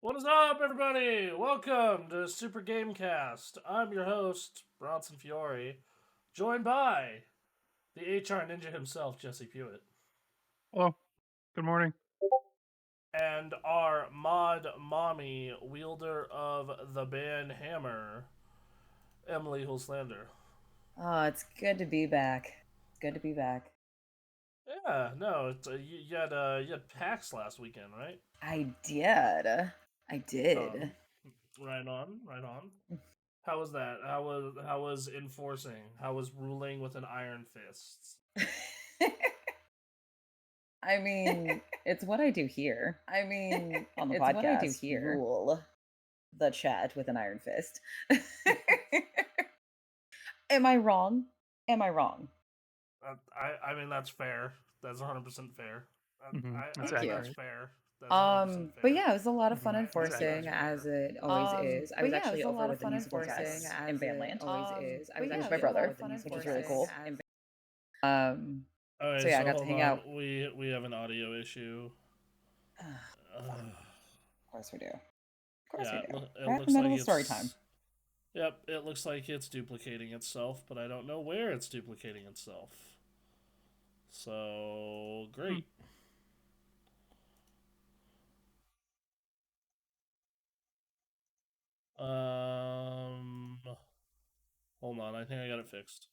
What is up, everybody? Welcome to Super Gamekast. I'm your host, Bronson Fiore, joined by the HR Ninja himself, Jesse Pewitt, Hello. Good morning. and our mod mommy, wielder of the band Hammer, Emily Hulslander. Oh, it's good to be back. It's good to be back. Yeah, no, you had PAX last weekend, right? I did. I did. Right on, right on. How was that? How was enforcing? How was ruling with an iron fist? I mean, it's what I do here. I mean, on the It's podcast, what I do here. rule the chat with an iron fist. Am I wrong? Am I wrong? I mean that's fair. That's 100% fair. That's Thank you. That's accurate. fair. That's 100% fair. But yeah, it was a lot of fun That's enforcing, accurate. as it always is. I was actually over with the musical guests in Bandland. Always is. I was actually with my brother, which is really cool. Okay, So yeah, I so got to hold hang on. out. We have an audio issue. Of course we do. Of course Yeah, we do. it Right in looks the middle like of story time. Yep, it looks like it's duplicating itself, but I don't know where it's duplicating itself. So great. Hold on. I think I got it fixed.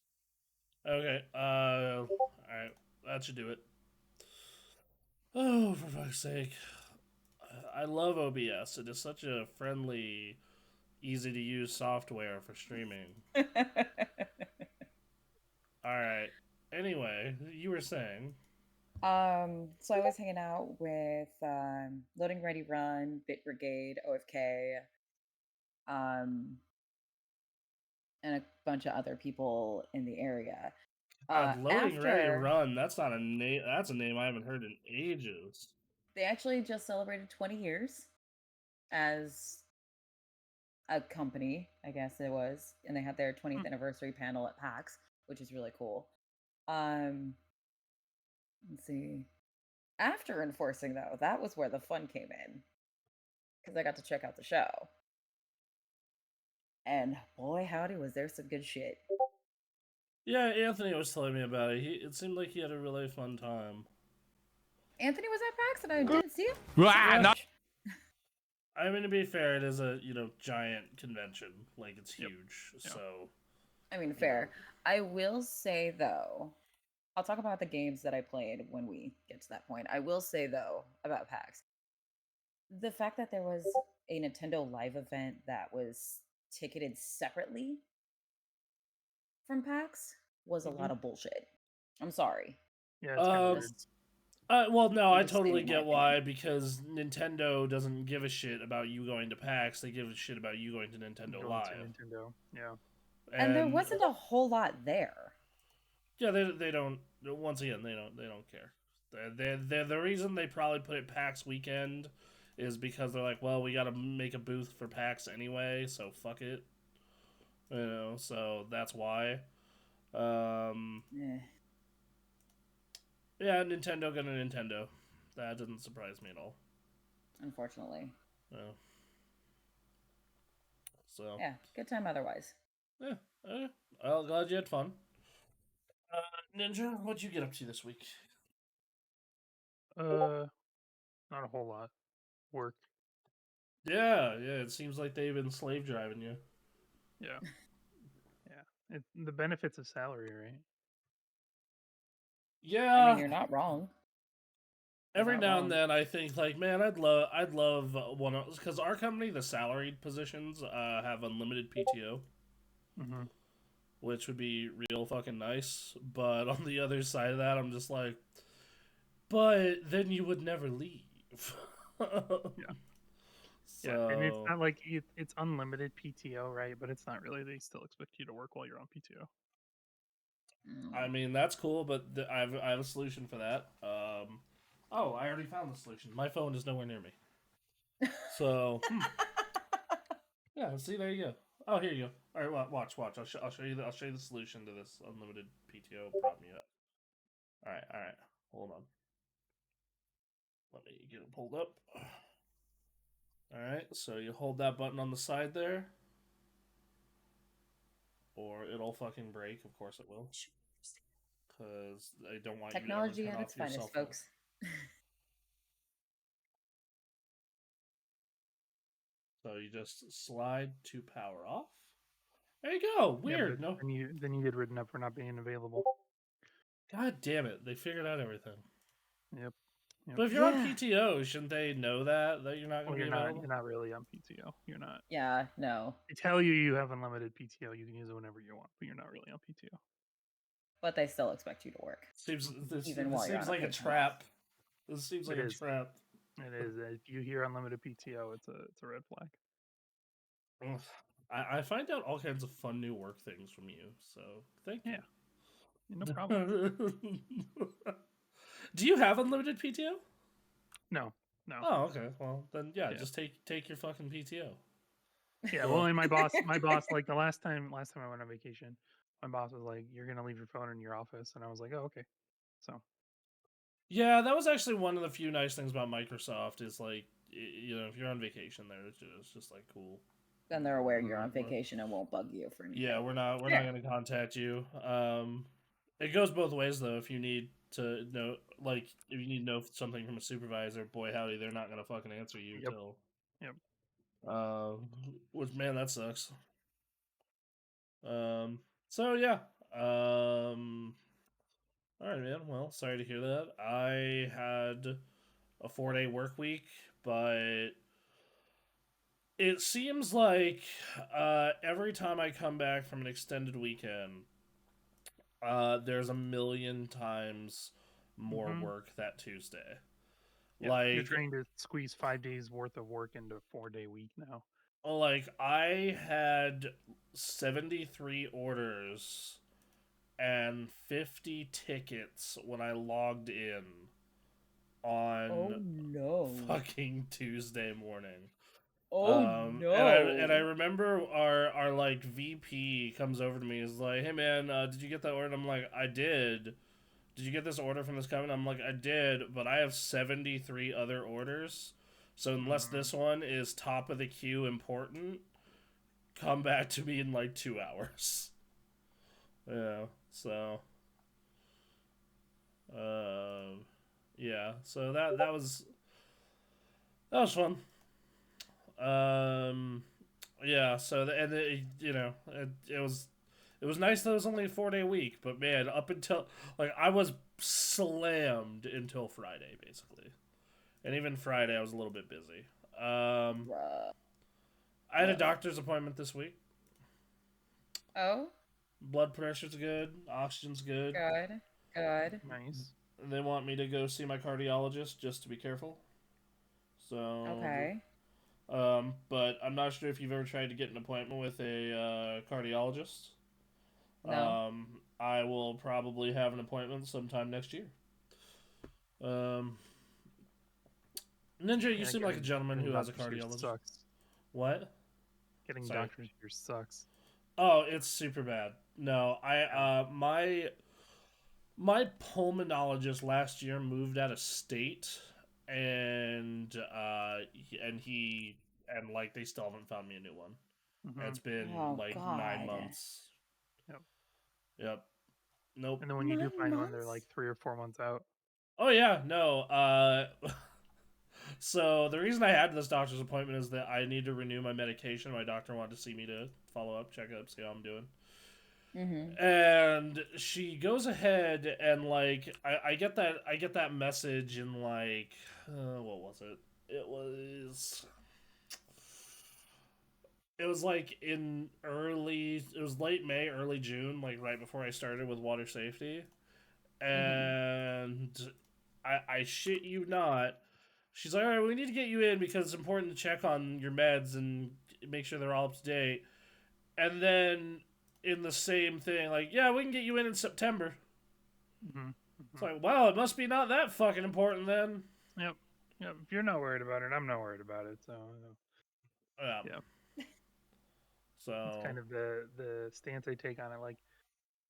Okay. All right. That should do it. Oh, for fuck's sake! I love OBS. It is such a friendly, easy to use software for streaming. All right. Anyway, you were saying. So I was hanging out with Loading Ready Run, Bit Brigade, OFK, and a bunch of other people in the area. Loading Ready Run. That's not a name. That's a name I haven't heard in ages. They actually just celebrated 20 years as a company, I guess it was, and they had their 20th anniversary panel at PAX, which is really cool. Let's see. After enforcing, though, that was where the fun came in, because I got to check out the show. And boy, howdy, was there some good shit. Yeah, Anthony was telling me about it. It seemed like he had a really fun time. Anthony was at PAX and I didn't see him. Yeah. I mean, to be fair, it is a giant convention. Like it's huge. Yep. So. I mean, fair. I will say though, I'll talk about the games that I played when we get to that point. I will say though about PAX, the fact that there was a Nintendo Live event that was ticketed separately from PAX was a lot of bullshit. I'm sorry. Yeah, it's kind of weird. Well, no, I totally get why, because Nintendo doesn't give a shit about you going to PAX. They give a shit about you going to Nintendo Live. Nintendo, yeah. And there wasn't a whole lot there. Yeah, they don't. Once again, they don't care. They're the reason they probably put it PAX weekend is because they're like, well, we got to make a booth for PAX anyway, so fuck it. So that's why. Yeah, Nintendo got a Nintendo. That doesn't surprise me at all. Unfortunately. Yeah. So. Yeah, good time otherwise. Yeah. I'm glad you had fun. Ninja, what'd you get up to this week? Not a whole lot. Work. Yeah. It seems like they've been slave driving you. Yeah. Yeah. The benefits of salary, right? Yeah. I mean, you're not wrong. Every now and then, I think like, man, I'd love one of, because our company, the salaried positions, have unlimited PTO, which would be real fucking nice. But on the other side of that, I'm just like, but then you would never leave. Yeah. So. Yeah, and it's not like it's unlimited PTO, right? But it's not really. They still expect you to work while you're on PTO. I mean, that's cool, but I have a solution for that. Oh, I already found the solution. My phone is nowhere near me. So, yeah. See, there you go. Oh, here you go. All right, watch. I'll show you. I'll show you the solution to this unlimited PTO problem you have. All right. Hold on. Let me get it pulled up. All right, so you hold that button on the side there, or it'll fucking break. Of course it will, because I don't want you to ever Technology turn at off its your cell finest, phone. folks. So you just slide to power off. There you go. Yeah, Weird. but No. then you get written up for not being available. God damn it! They figured out everything. Yep. But if you're on Yeah. PTO, shouldn't they know that you're not going Well, to be available? you're not really on PTO. You're not. Yeah, no. They tell you have unlimited PTO. You can use it whenever you want, but you're not really on PTO. But they still expect you to work. Seems this, Even this while you're seems on a like a paid time off. trap. This seems like It a is. trap. It is. If you hear unlimited PTO, it's a red flag. Ugh. I find out all kinds of fun new work things from you, so thank you. No problem. Do you have unlimited PTO? No. Oh, okay. Well, then yeah, Yeah. just take your fucking PTO. Yeah. Well, and my boss, like the last time I went on vacation, my boss was like, "You're gonna leave your phone in your office," and I was like, "Oh, okay." So. Yeah, that was actually one of the few nice things about Microsoft is like, if you're on vacation there, it's just like cool. Then they're aware you're on vacation and won't bug you for anything. Yeah, we're not going to contact you. It goes both ways though. If you need to know, like, if you need to know something from a supervisor, boy howdy, they're not going to fucking answer you Yep. till. Yep. Which man, that sucks. So yeah. All right, man. Well, sorry to hear that. I had a 4-day work week, but it seems like every time I come back from an extended weekend, there's a million times more work that Tuesday. Yep. Like You're trying to squeeze 5 days worth of work into a 4-day week now. like I had 73 orders and 50 tickets when I logged in on fucking Tuesday morning. And I remember our like VP comes over to me, is like, "Hey man, did you get that order?" And I'm like, "I did." "Did you get this order from this company?" I'm like, "I did, but I have 73 other orders, so unless this one is top of the queue important, come back to me in like 2 hours." Yeah, so yeah, so that was fun. Yeah, so it was nice that it was only a 4-day week, but man, up until like I was slammed until Friday basically, and even Friday I was a little bit busy. I had a doctor's appointment this week. Oh, blood pressure's good, oxygen's good. Good. Nice. They want me to go see my cardiologist just to be careful. So Okay. But I'm not sure if you've ever tried to get an appointment with a cardiologist. No. I will probably have an appointment sometime next year. Ninja, you seem like a gentleman who has a cardiologist. Sucks. What? Getting doctors here sucks. Oh, it's super bad. No, my pulmonologist last year moved out of state, and like they still haven't found me a new one. Mm-hmm. And it's been 9 months. Yep. Nope. And then when you do find one, they're like 3 or 4 months out. Oh yeah, no. So the reason I had this doctor's appointment is that I need to renew my medication. My doctor wanted to see me to follow up, check up, see how I'm doing. And she goes ahead and like I get that message in like what was it? It was like it was late May, early June, like right before I started with water safety. And I shit you not, she's like, "All right, we need to get you in because it's important to check on your meds and make sure they're all up to date." And then in the same thing, like, "Yeah, we can get you in September." It's like, wow, it must be not that fucking important then. Yep. If you're not worried about it, I'm not worried about it. So yeah. So it's kind of the stance I take on it. Like,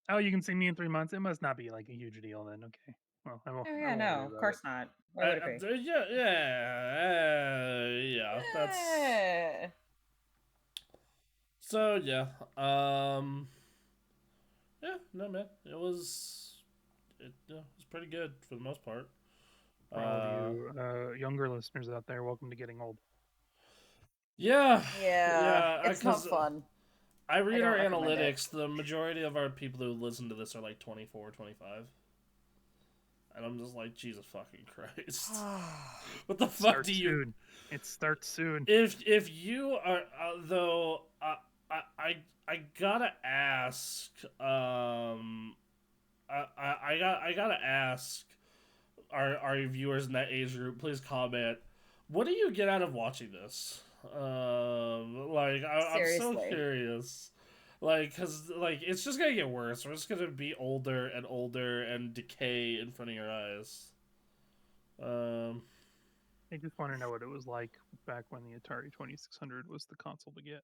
oh, you can see me in 3 months. It must not be like a huge deal then. Okay, Well, Oh I yeah, won't no, worry of about it. course not. Why would it be? Yeah. That's Eh. so. Yeah. Yeah. No, man. It was pretty good for the most part. For all of Uh. you younger listeners out there, welcome to getting old. Yeah. Yeah, Yeah. it's not Because fun. I I read our don't recommend it. analytics. The majority of our people who listen to this are like 24, 25. And I'm just like, Jesus fucking Christ. What the fuck do you. Soon. It starts soon. If you are. Though. I gotta ask. I gotta ask our viewers in that age group. Please comment. What do you get out of watching this? I'm so Seriously. curious. Cause it's just gonna get worse. We're just gonna be older and older and decay in front of your eyes. Um, I just want to know what it was like back when the Atari 2600 was the console to get.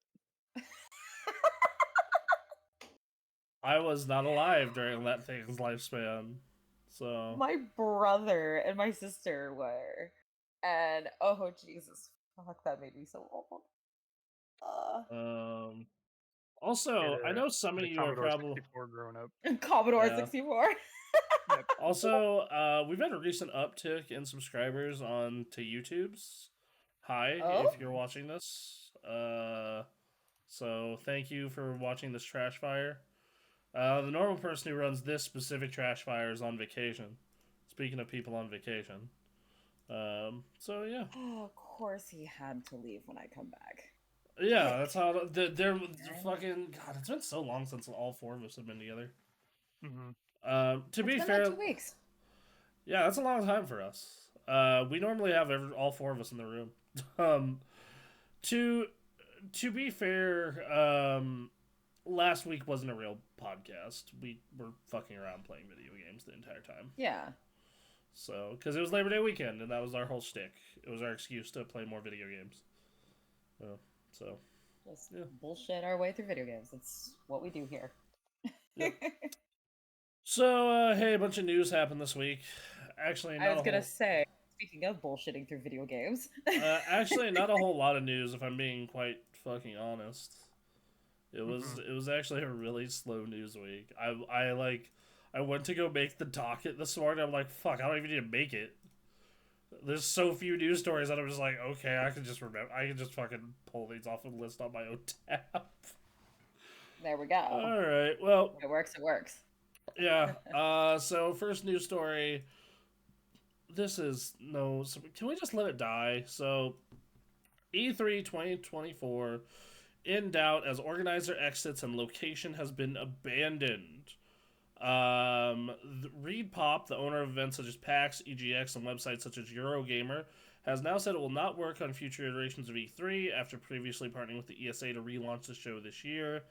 I was not alive during that thing's lifespan, so My brother and my sister were, and oh Jesus, fuck, that made me so old. um. I Also, I know some of had a you are Commodore probably 64 growing up. Commodore yeah. 64. Yep. Also, we've had a recent uptick in subscribers on to YouTube's. Hi, Oh, if you're watching this. So thank you for watching this trash fire. The normal person who runs this specific trash fire is on vacation. Speaking of people on vacation. So yeah. oh, of course he had to leave when I come back. Yeah, that's Dick. how they're fucking. God, it's been so long since all four of us have been together. Mm-hmm. To It's be been fair, like 2 weeks. yeah, that's a long time for us. We normally have all four of us in the room. um, to to be fair, last week wasn't a real podcast. We were fucking around playing video games the entire time. Yeah. So, because it was Labor Day weekend, and that was our whole shtick. It was our excuse to play more video games. So Just yeah. bullshit our way through video games. That's what we do here. Yep. So, hey, a bunch of news happened this week. Actually, I not was a gonna whole. say, speaking of bullshitting through video games. Actually, not a whole lot of news. If I'm being quite fucking honest, it was actually a really slow news week. I went to go make the docket this morning. I'm like, fuck, I don't even need to make it. There's so few news stories that I'm just like, okay, I can just remember. I can just fucking pull these off and list on my own tab. There we go. All right. Well, When it works, it works. yeah. So first news story. This is no. Can we just let it die? So, E3 2024 in doubt as organizer exits and location has been abandoned. ReedPop, the owner of events such as PAX, EGX, and websites such as Eurogamer, has now said it will not work on future iterations of E3 after previously partnering with the ESA to relaunch the show this year.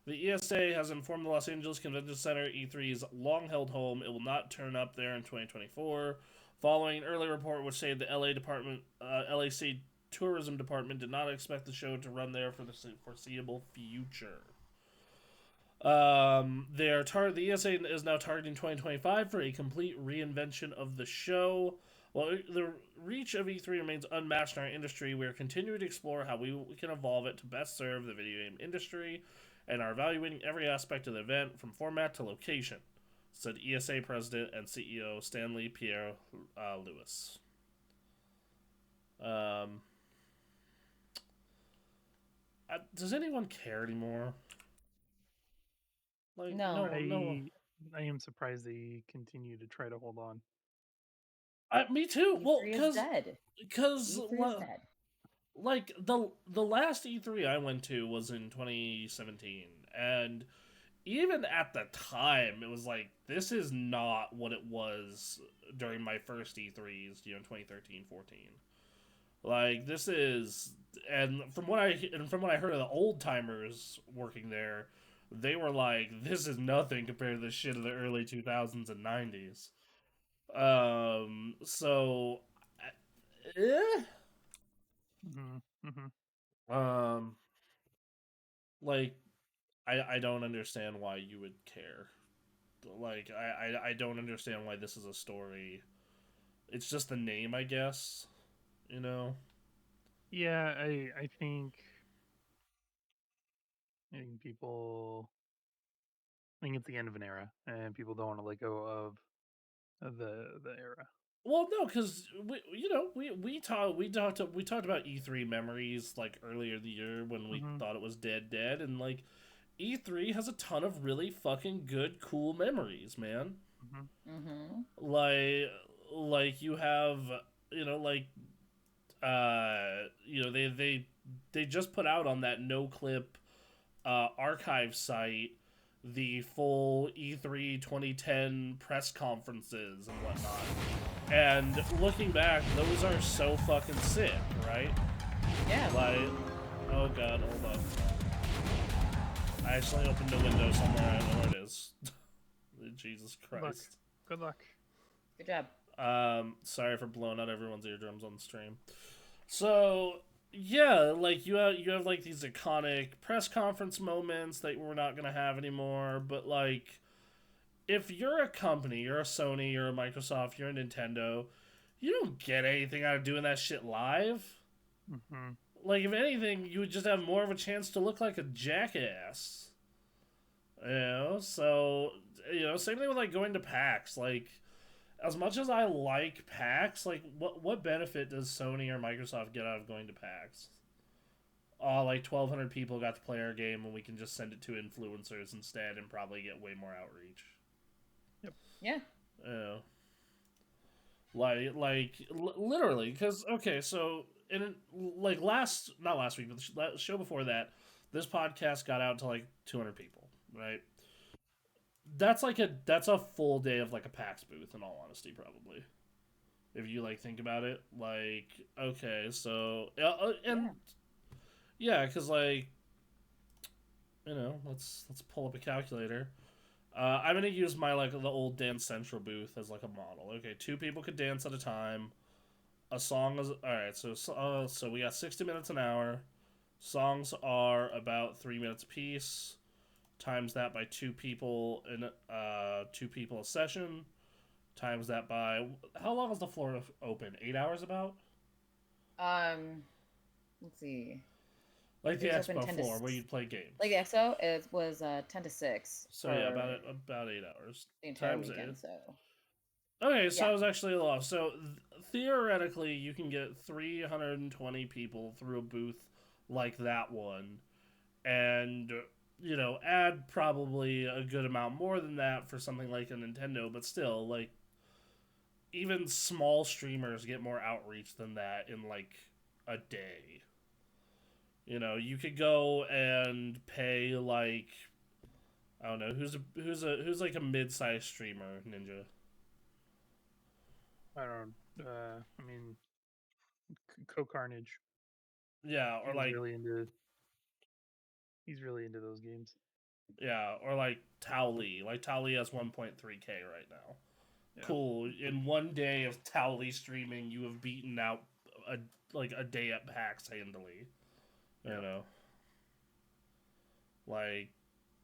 The ESA has informed the Los Angeles Convention Center, E3's long-held home, it will not turn up there in 2024, following an early report which said the LAC Tourism Department did not expect the show to run there for the foreseeable future. The ESA is now targeting 2025 for a complete reinvention of the show. While the reach of E3 remains unmatched in our industry, we are continuing to explore how we can evolve it to best serve the video game industry and are evaluating every aspect of the event from format to location, said ESA President and CEO Stanley Pierre Lewis. Does anyone care anymore? Like, No. no. I am surprised they continue to try to hold on. Me too. Well, E3 is dead. because E3 is dead. like the last E3 I went to was in 2017, and even at the time, it was like, this is not what it was during my first E3s, 2013, 14. Like, this is, and from what I heard of the old timers working there, they were like, this is nothing compared to the shit of the early 2000s and 90s. So, eh. Um, like, I don't understand why you would care. Like, I don't understand why this is a story. It's just the name, I guess. You know? Yeah, I think people. I think it's the end of an era, and people don't want to let go of the era. Well, no, because we talked about E3 memories like earlier the year when we Hmm. thought it was dead, and like E3 has a ton of really fucking good, cool memories, man. Hmm. Mm-hmm. Like, you have, like, they just put out on that no clip archive site the full E3 2010 press conferences and whatnot. And looking back, those are so fucking sick, right? Yeah. Like, oh god, hold on. I actually opened a window somewhere. I don't know where it is. Jesus Good luck. Christ. Good luck. Good job. Sorry for blowing out everyone's eardrums on the stream. So yeah, like you have like these iconic press conference moments that we're not gonna have anymore. But like, if you're a company, you're a Sony, you're a Microsoft, you're a Nintendo, you don't get anything out of doing that shit live. Hmm. Like, if anything, you would just have more of a chance to look like a jackass. So same thing with like going to PAX. Like, as much as I like PAX, like what benefit does Sony or Microsoft get out of going to PAX? Like 1,200 people got to play our game, and we can just send it to influencers instead, and probably get way more outreach. Yep. Yeah. Yeah. Literally, because okay, so in like not last week, but the show before that, this podcast got out to like 200 people, right? That's a full day of like a PAX booth, in all honesty, probably. If you like think about it, like, okay, so and Yeah. yeah, because like, let's pull up a calculator. I'm gonna use my like the old Dance Central booth as like a model. Okay, two people could dance at a time. A song is all right. So we got 60 minutes an hour. Songs are about 3 minutes apiece. Times that by two people a session. Times that by how long is the floor open? 8 hours about. Um. Let's see. Like It the was open expo 10 to floor where you'd play games. like the EXO. It was 10 to 6 So yeah, for about 8 hours the entire times it. weekend. So Okay, so yeah. I was actually a lot. So theoretically, you can get 320 people through a booth like that one, and add probably a good amount more than that for something like a Nintendo. But still, like, even small streamers get more outreach than that in like a day. You could go and pay like, I don't know, who's like a mid-sized streamer, Ninja. I don't. I mean, Carnage. Yeah, or He's like, really into. He's really into those games. yeah, or like Tao Li. Like, Tao Li has 1.3K right now. Yeah. Cool. In one day of Tao Li streaming, you have beaten out a day at PAX handily. You Yeah. know, like,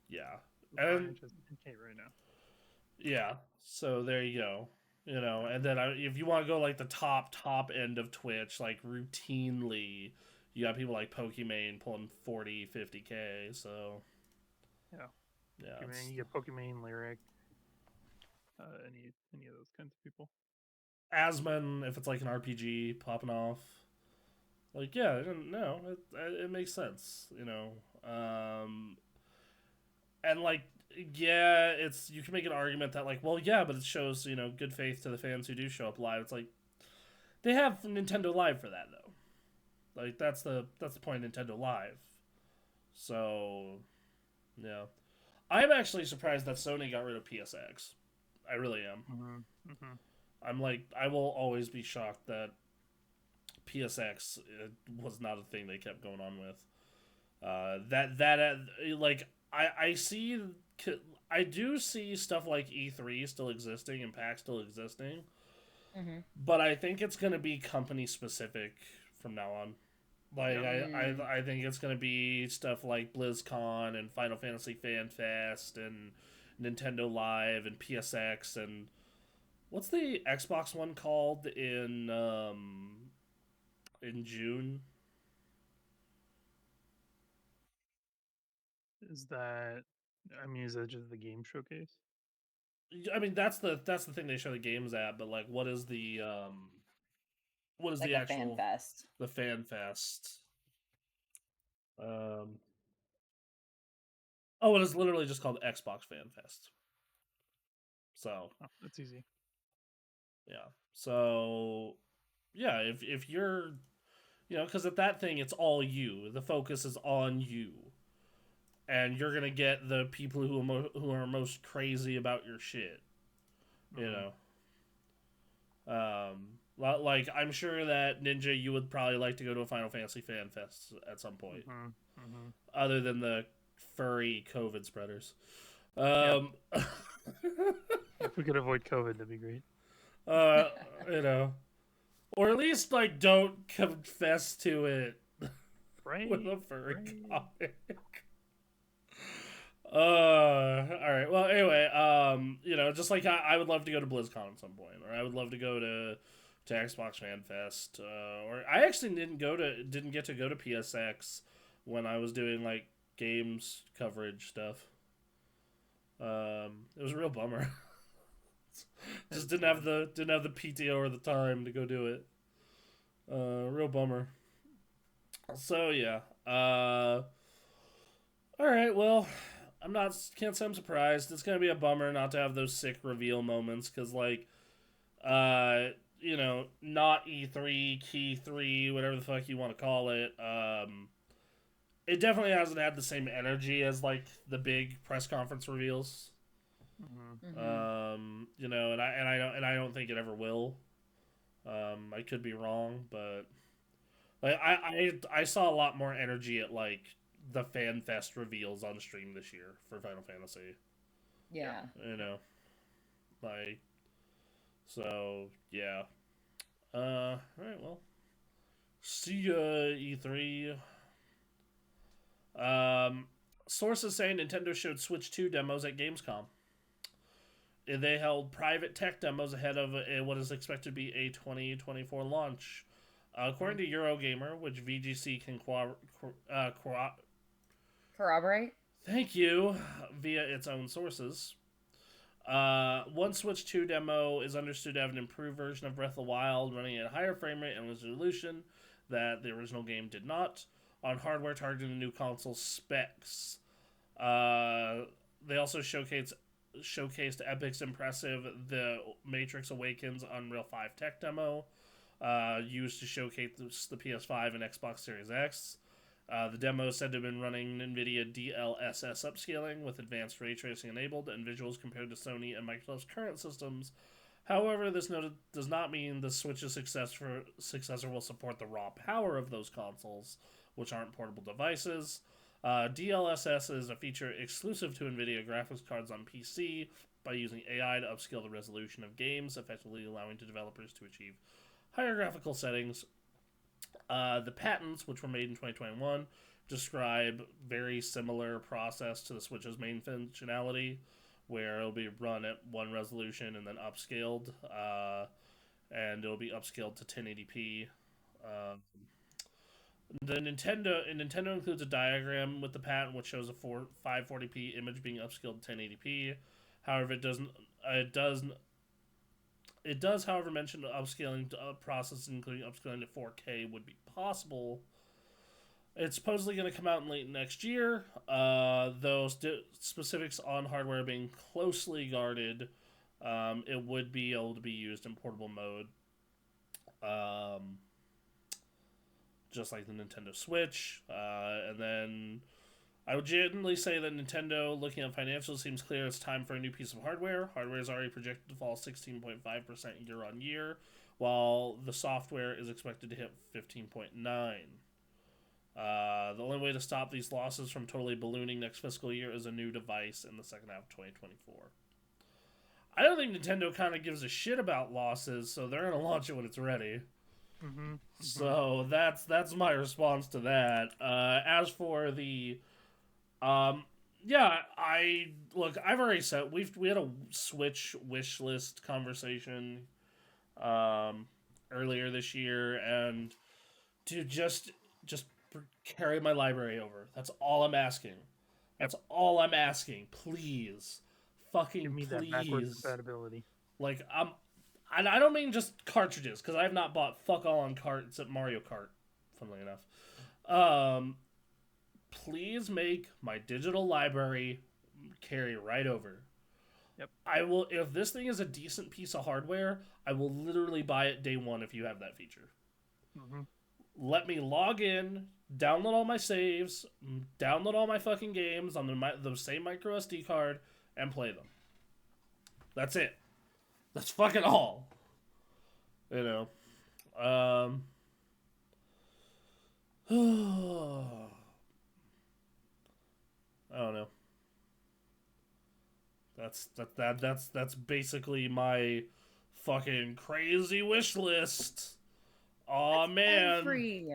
yeah, and Carnage has 10K right now. yeah. So there you go. And then if you want to go like the top end of Twitch, like routinely, you got people like Pokimane pulling 40, 50K. So Yeah. yeah, Pokemon, you get Pokemon Lyric. Any of those kinds of people. Asmon, if it's like an RPG popping off. Like, yeah, no, it makes sense, and like, yeah, it's you can make an argument that like, well, yeah, but it shows good faith to the fans who do show up live. It's like they have Nintendo Live for that though. Like, that's the point of Nintendo Live. So yeah, I'm actually surprised that Sony got rid of PSX. I really am. Mm-hmm. Mm-hmm. I'm like, I will always be shocked that PSX was not a thing they kept going on with. Like, I see, I do see stuff like E3 still existing and PAX still existing, Mm-hmm. but I think it's gonna be company specific from now on. Like, Mm. I think it's gonna be stuff like BlizzCon and Final Fantasy Fan Fest and Nintendo Live and PSX and what's the Xbox one called in June? Is that? I mean, is that just the game showcase? I mean that's the thing they show the games at, but like what is Like the a fan actual fest. the fan fest? Um Oh, it is literally just called Xbox Fan Fest. So Oh, that's easy. yeah. So yeah, if you're because at that thing it's all you. The focus is on you, and you're gonna get the people who are most crazy about your shit. You Mm-hmm. know. Like I'm sure that Ninja, you would probably like to go to a Final Fantasy Fan Fest at some point, Mm-hmm. Mm-hmm. other than the furry COVID spreaders. Yeah. Um, If we could avoid COVID, that'd be great. uh, you know, or at least like don't confess to it with Right. a furry Right. comic. All right. Well, anyway, just like I would love to go to BlizzCon at some point, or I would love to go to Xbox Fan Fest, or I actually didn't get to go to PSX when I was doing like games coverage stuff. It was a real bummer. Just didn't have the PTO or the time to go do it. Real bummer. So yeah. All right. Well, can't say I'm surprised. It's gonna be a bummer not to have those sick reveal moments because not E3, Key 3, whatever the fuck you want to call it. It definitely hasn't had the same energy as like the big press conference reveals. Mm-hmm. And I don't think it ever will. I could be wrong, but like I saw a lot more energy at like the fan fest reveals on stream this year for Final Fantasy. Yeah. You know, like yeah. All right, well, see ya E3. Um, Sources say Nintendo showed Switch 2 demos at Gamescom. They held private tech demos ahead of what is expected to be a 2024 launch. According to Eurogamer, which VGC can Corroborate? thank you, via its own sources. One Switch 2 demo is understood to have an improved version of Breath of the Wild running at a higher frame rate and resolution that the original game did not on hardware targeting the new console specs. They also showcased Epic's impressive The Matrix Awakens Unreal 5 tech demo, used to showcase the PS5 and Xbox Series X. The demo is said to have been running NVIDIA DLSS upscaling with advanced ray tracing enabled and visuals compared to Sony and Microsoft's current systems. However, this does not mean the Switch's successor will support the raw power of those consoles, which aren't portable devices. DLSS is a feature exclusive to NVIDIA graphics cards on PC by using AI to upscale the resolution of games, effectively allowing to developers to achieve higher graphical settings. The patents, which were made in 2021, describe very similar process to the Switch's main functionality, where it'll be run at one resolution and then upscaled, and it'll be upscaled to 1080p. Nintendo includes a diagram with the patent which shows a 540p image being upscaled to 1080p. However, it does, however, mention the upscaling process, including upscaling to 4K, would be possible. It's supposedly going to come out in late next year, though specifics on hardware being closely guarded. It would be able to be used in portable mode, just like the Nintendo Switch. And then I would genuinely say that Nintendo, looking at financials, seems clear it's time for a new piece of hardware. Hardware is already projected to fall 16.5% year on year, while the software is expected to hit 15.9%. The only way to stop these losses from totally ballooning next fiscal year is a new device in the second half of 2024. I don't think Nintendo kind of gives a shit about losses, so they're going to launch it when it's ready. Mm-hmm. Mm-hmm. So that's my response to that. As for the yeah, I've already said we had a Switch wish list conversation um earlier this year, and dude, just carry my library over. That's all I'm asking. Yep. That's all I'm asking. Please, Give fucking me that backwards please. compatibility. Like and I don't mean just cartridges because I have not bought fuck all on cart except Mario Kart. Funnily enough, um, please make my digital library carry right over. Yep. I will if this thing is a decent piece of hardware. I will literally buy it day one if you have that feature. Mm-hmm. Let me log in, download all my saves, download all my fucking games on the same micro SD card, and play them. That's it. That's fucking all. You know. I don't know. That's basically my fucking crazy wish list. Aw man. Every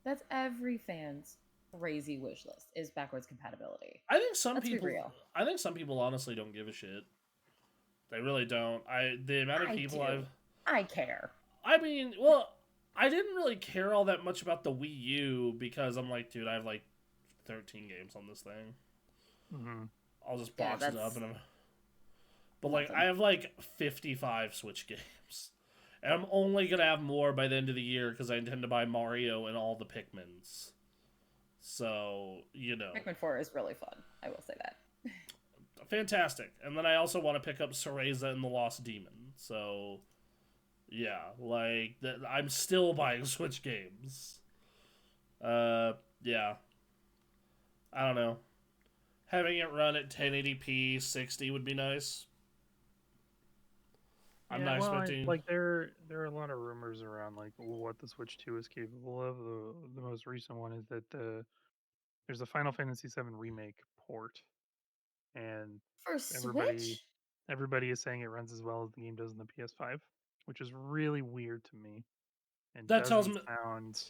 that's every fan's crazy wish list is backwards compatibility. I think some Let's be people real. I think some people honestly don't give a shit. They really don't. The amount of I people do. I care. I mean, well, I didn't really care all that much about the Wii U because I'm like, dude, I have like 13 games on this thing. Mm-hmm. I'll just Yeah, box it that's up but like nothing. I have like 55 Switch games. And I'm only going to have more by the end of the year cuz I intend to buy Mario and all the Pikmins. So, Pikmin 4 is really fun. I will say that. fantastic. And then I also want to pick up Cereza and the Lost Demon. So, yeah, like I'm still buying Switch games. Yeah. I don't know. Having it run at 1080p 60 would be nice. I'm Yeah, not well, expecting. like there are a lot of rumors around like what the Switch 2 is capable of. The most recent one is that there's a Final Fantasy VII remake port, and For everybody Switch? everybody is saying it runs as well as the game does in the PS5, which is really weird to me and That tells doesn't me sound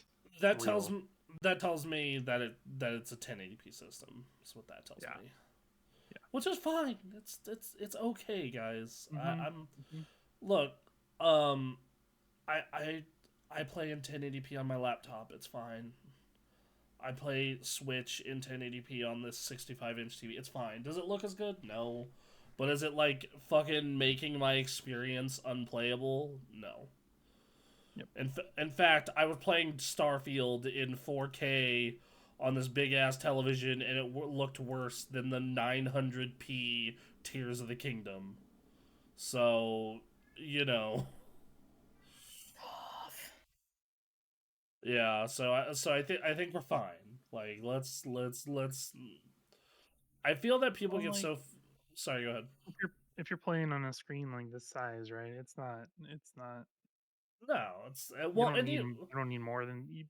that tells real. me that tells me that it's a 1080p system. That's what that tells Yeah, me. yeah. Which is fine. It's okay, guys. Mm-hmm. I'm Mm-hmm. look. Um, I play in 1080p on my laptop. It's fine. I play Switch in 1080p on this 65-inch TV. It's fine. Does it look as good? No. But is it like fucking making my experience unplayable? No. Yep. In fact, I was playing Starfield in 4K on this big ass television, and it looked worse than the 900p Tears of the Kingdom. So, you know, Tough. yeah. So I think we're fine. Like, let's. I feel that people Well, get like so. Sorry, go ahead. if you're playing on a screen like this size, right? It's not. No, it's You well, don't and need you don't need more than you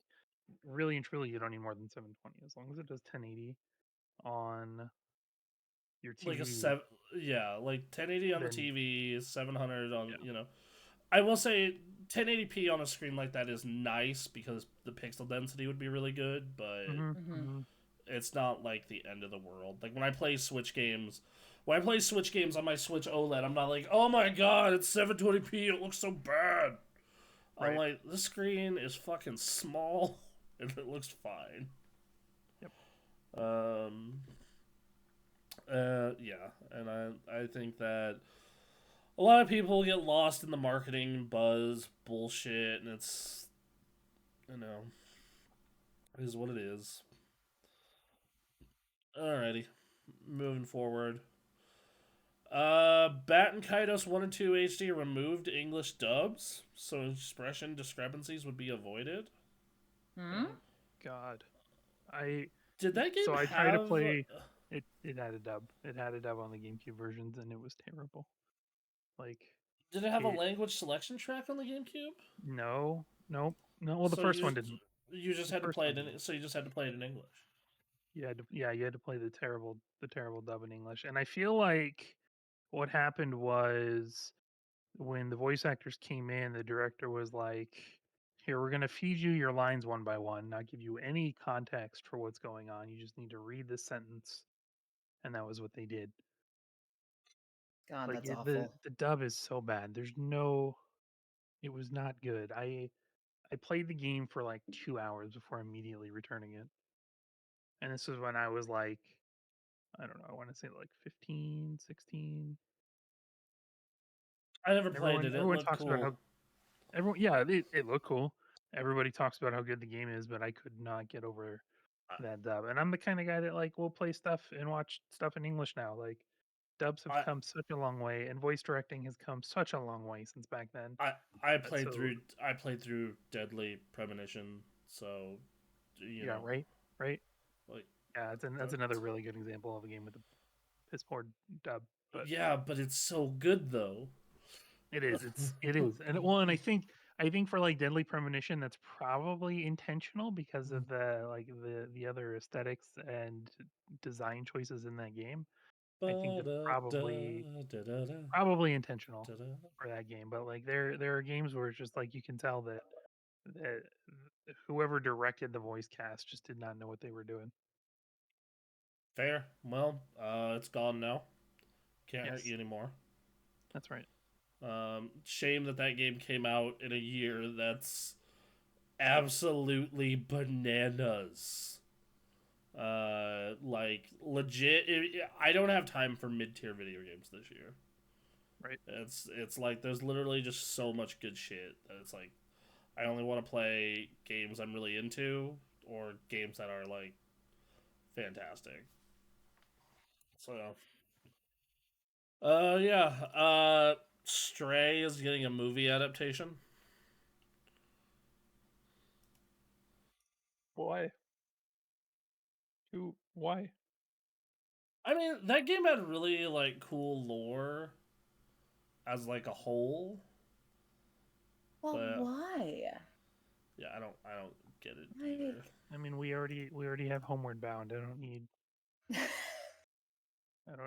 really and truly you don't need more than 720 as long as it does 1080 on your like a TV. seven. Yeah, like 1080 on the Then TV, 700 on. yeah. I will say 1080p on a screen like that is nice because the pixel density would be really good, but Mm-hmm. Mm-hmm. Mm-hmm. it's not like the end of the world. Like when I play Switch games on my Switch OLED, I'm not like, oh my god, it's 720p, it looks so bad. I'm Right. like, this screen is fucking small and it looks fine. Yep. Um, yeah, and I think that a lot of people get lost in the marketing buzz bullshit, and you know, it is what it is. Alrighty, moving forward. Bat and Kaitos 1 and 2 HD removed English dubs, so expression discrepancies would be avoided. Hmm? Oh God. I Did that game so I tried to have. play it. It had a dub. It had a dub on the GameCube versions, and it was terrible. Like Did it have a it. language selection track on the GameCube? No. Nope. No. Well, the So first one didn't. you just The had to first play one it in. didn't. So you just had to play it in English. You had to play the terrible dub in English. And I feel like what happened was when the voice actors came in, the director was like, "Here, we're gonna feed you your lines one by one, not give you any context for what's going on. You just need to read this sentence and that was what they did. God, Like that's the awful. dub is so bad. It was not good. I played the game for like 2 hours before immediately returning it, and this was when I was like, I don't know, I want to say like 15, 16. I never And played it. It everyone looked talks about cool. how everyone yeah, it looked cool. Everybody talks about how good the game is, but I could not get over that dub. And I'm the kind of guy that like will play stuff and watch stuff in English now. Like dubs have I come such a long way, and voice directing has come such a long way since back then. I I So played through Deadly Premonition, so you yeah, know, right. like Yeah, that's the, another really good example of a game with a piss poor dub. But yeah, but it's so good though. it is, and well, and I think for like Deadly Premonition, that's probably intentional because of the other aesthetics and design choices in that game. I think that's probably intentional for that game. But like there are games where it's just like you can tell that whoever directed the voice cast just did not know what they were doing. Fair. Well, it's gone now. Can't hurt Yes, you anymore. that's right. Shame that that game came out in a year that's absolutely bananas. Like legit. I don't have time for mid-tier video games this year. Right. It's like there's literally just so much good shit that it's like I only want to play games I'm really into or games that are like fantastic. So, yeah. Stray is getting a movie adaptation. Why? Who? Why? I mean, that game had really like cool lore as like a whole, Well, but why? yeah, I don't get it Like, either. I mean, we already have Homeward Bound. I don't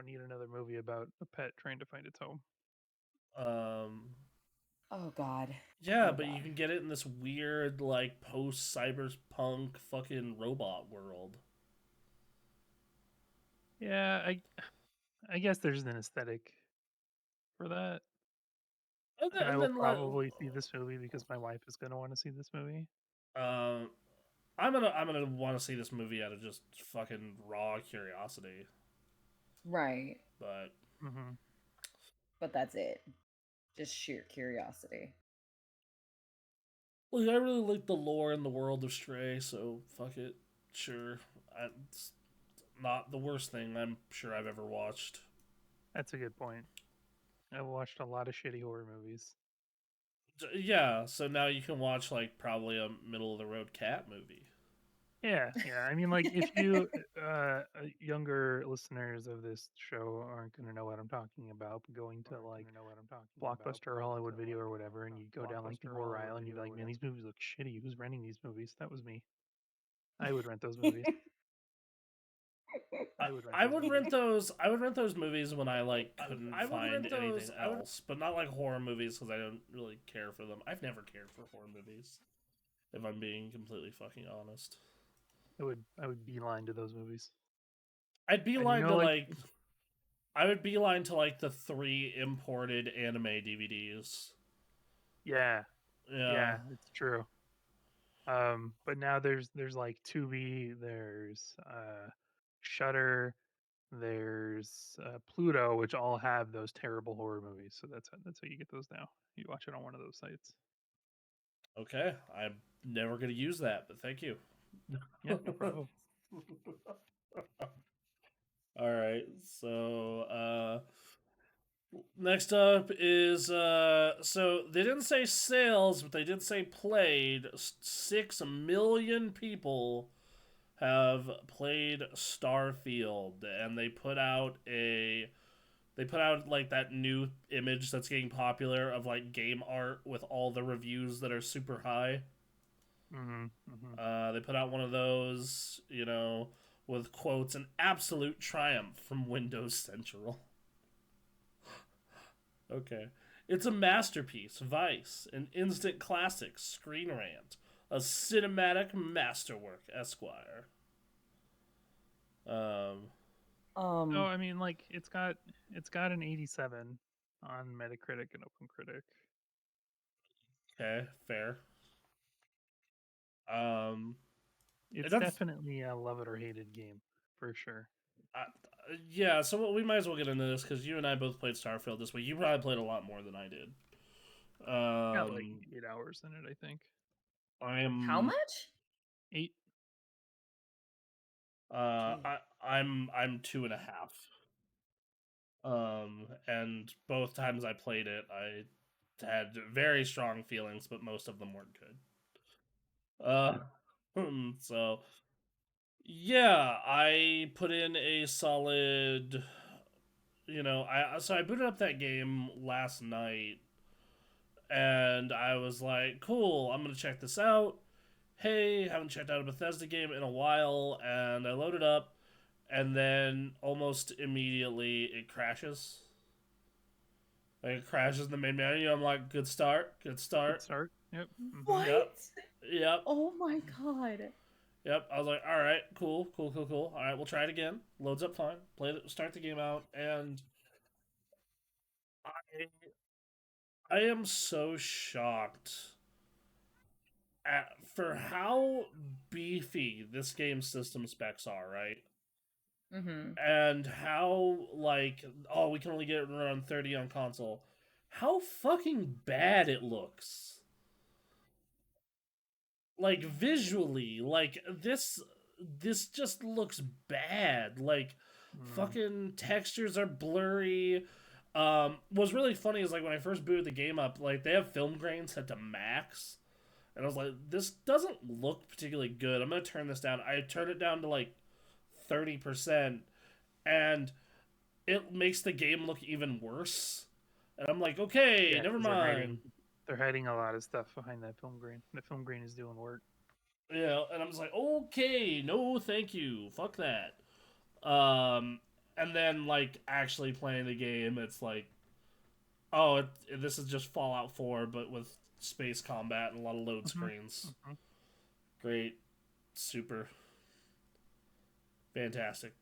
need another movie about a pet trying to find its home. oh God. Yeah, Oh but you God. can get it in this weird like post cyberpunk fucking robot world. Yeah, I guess there's an aesthetic for that, and I And will then like, probably see this movie because my wife is going to want to see this movie. um, I'm gonna want to see this movie out of just fucking raw curiosity, Right. but Hmm. But that's it. Just sheer curiosity. like I really like the lore in the world of Stray, so fuck it, sure. It's not the worst thing I'm sure I've ever watched. That's a good point. I've watched a lot of shitty horror movies. Yeah, so now you can watch like probably a middle of the road cat movie. Yeah, yeah. I mean, like, if you younger listeners of this show aren't going to know what I'm talking about, but going to like Blockbuster or Hollywood Video or whatever, and you go down like the horror aisle and you'd be like, man, these movies look shitty. Who's renting these movies? That was me. I would rent those movies. I would rent I those would movies. rent those. I would rent those movies when I like couldn't find anything else, but not like horror movies because I don't really care for them. I've never cared for horror movies, if I'm being completely fucking honest. I would beeline to those movies. I'd And beeline to like, like I would beeline to like the 3 imported anime DVDs. yeah, Yeah. yeah, it's true. But now there's like Tubi, there's Shutter, there's Pluto, which all have those terrible horror movies. So that's how you get those now. You watch it on one of those sites. Okay. I'm never gonna use that, but thank you. Yeah, no problem. All right. So, next up is so they didn't say sales, but they did say played. 6 million people have played Starfield, and they put out like that new image that's getting popular of like game art with all the reviews that are super high. Hmm. Hmm. They put out one of those, with quotes, an absolute triumph from Windows Central. Okay. It's a masterpiece, Vice, an instant classic, Screen Rant, a cinematic masterwork, Esquire. Um, Oh, Um, I mean, like it's got an 87 on Metacritic and OpenCritic. Okay, fair. Um, It's that's definitely a love it or hate it game for sure. yeah. So we might as well get into this because you and I both played Starfield this week. You probably played a lot more than I did. Got like Um, 8 hours in it, I think. I how am. much? 8. Jeez. I'm 2.5. And both times I played it, I had very strong feelings, but most of them weren't good. So yeah, I put in a solid. I booted up that game last night, and I was like, cool, I'm gonna check this out. Hey, haven't checked out a Bethesda game in a while, and I loaded up, and then almost immediately it crashes. Like it crashes in the main menu. I'm like, good start, good Good start. start. Yep. Yep, What? yep, Oh my god. yep. I was like, all right, cool, cool, cool, cool. All right, we'll try it again. Loads up fine. Start the game out, and I I am so shocked for how beefy this game's system specs are, right? Mm-hmm. And how like, oh, we can only get it around 30 on console. How fucking bad it looks. Like visually, like this just looks bad. Like Mm. fucking textures are blurry. What's really funny is like when I first booted the game up, like they have film grain set to max. And I was like, this doesn't look particularly good. I'm gonna turn this down. I turned it down to like 30%, and it makes the game look even worse. And I'm like, okay, Yeah, never because mind. they're hiding a lot of stuff behind that film grain. The film grain is doing work. And I'm just like, okay, no, thank you, fuck that. Um, and then like actually playing the game, it's like, oh, this is just Fallout 4, but with space combat and a lot of load Hmm. screens. Hmm. Great, super, fantastic.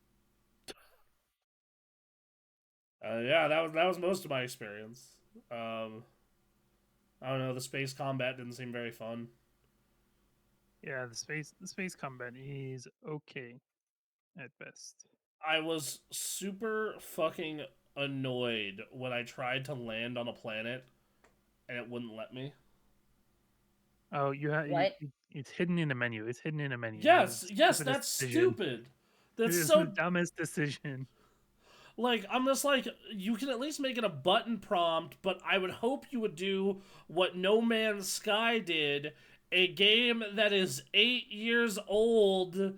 Yeah, that was most of my experience. Um, I don't know. The space combat didn't seem very fun. Yeah, the space combat is okay at best. I was super fucking annoyed when I tried to land on a planet and it wouldn't let me. Oh, What? it's hidden in a menu. It's hidden in a menu. It is Yes, the yes, stupidest that's decision. stupid. It That's is the so dumbest decision. like I'm just like you can at least make it a button prompt, but I would hope you would do what No Man's Sky did, a game that is 8 years old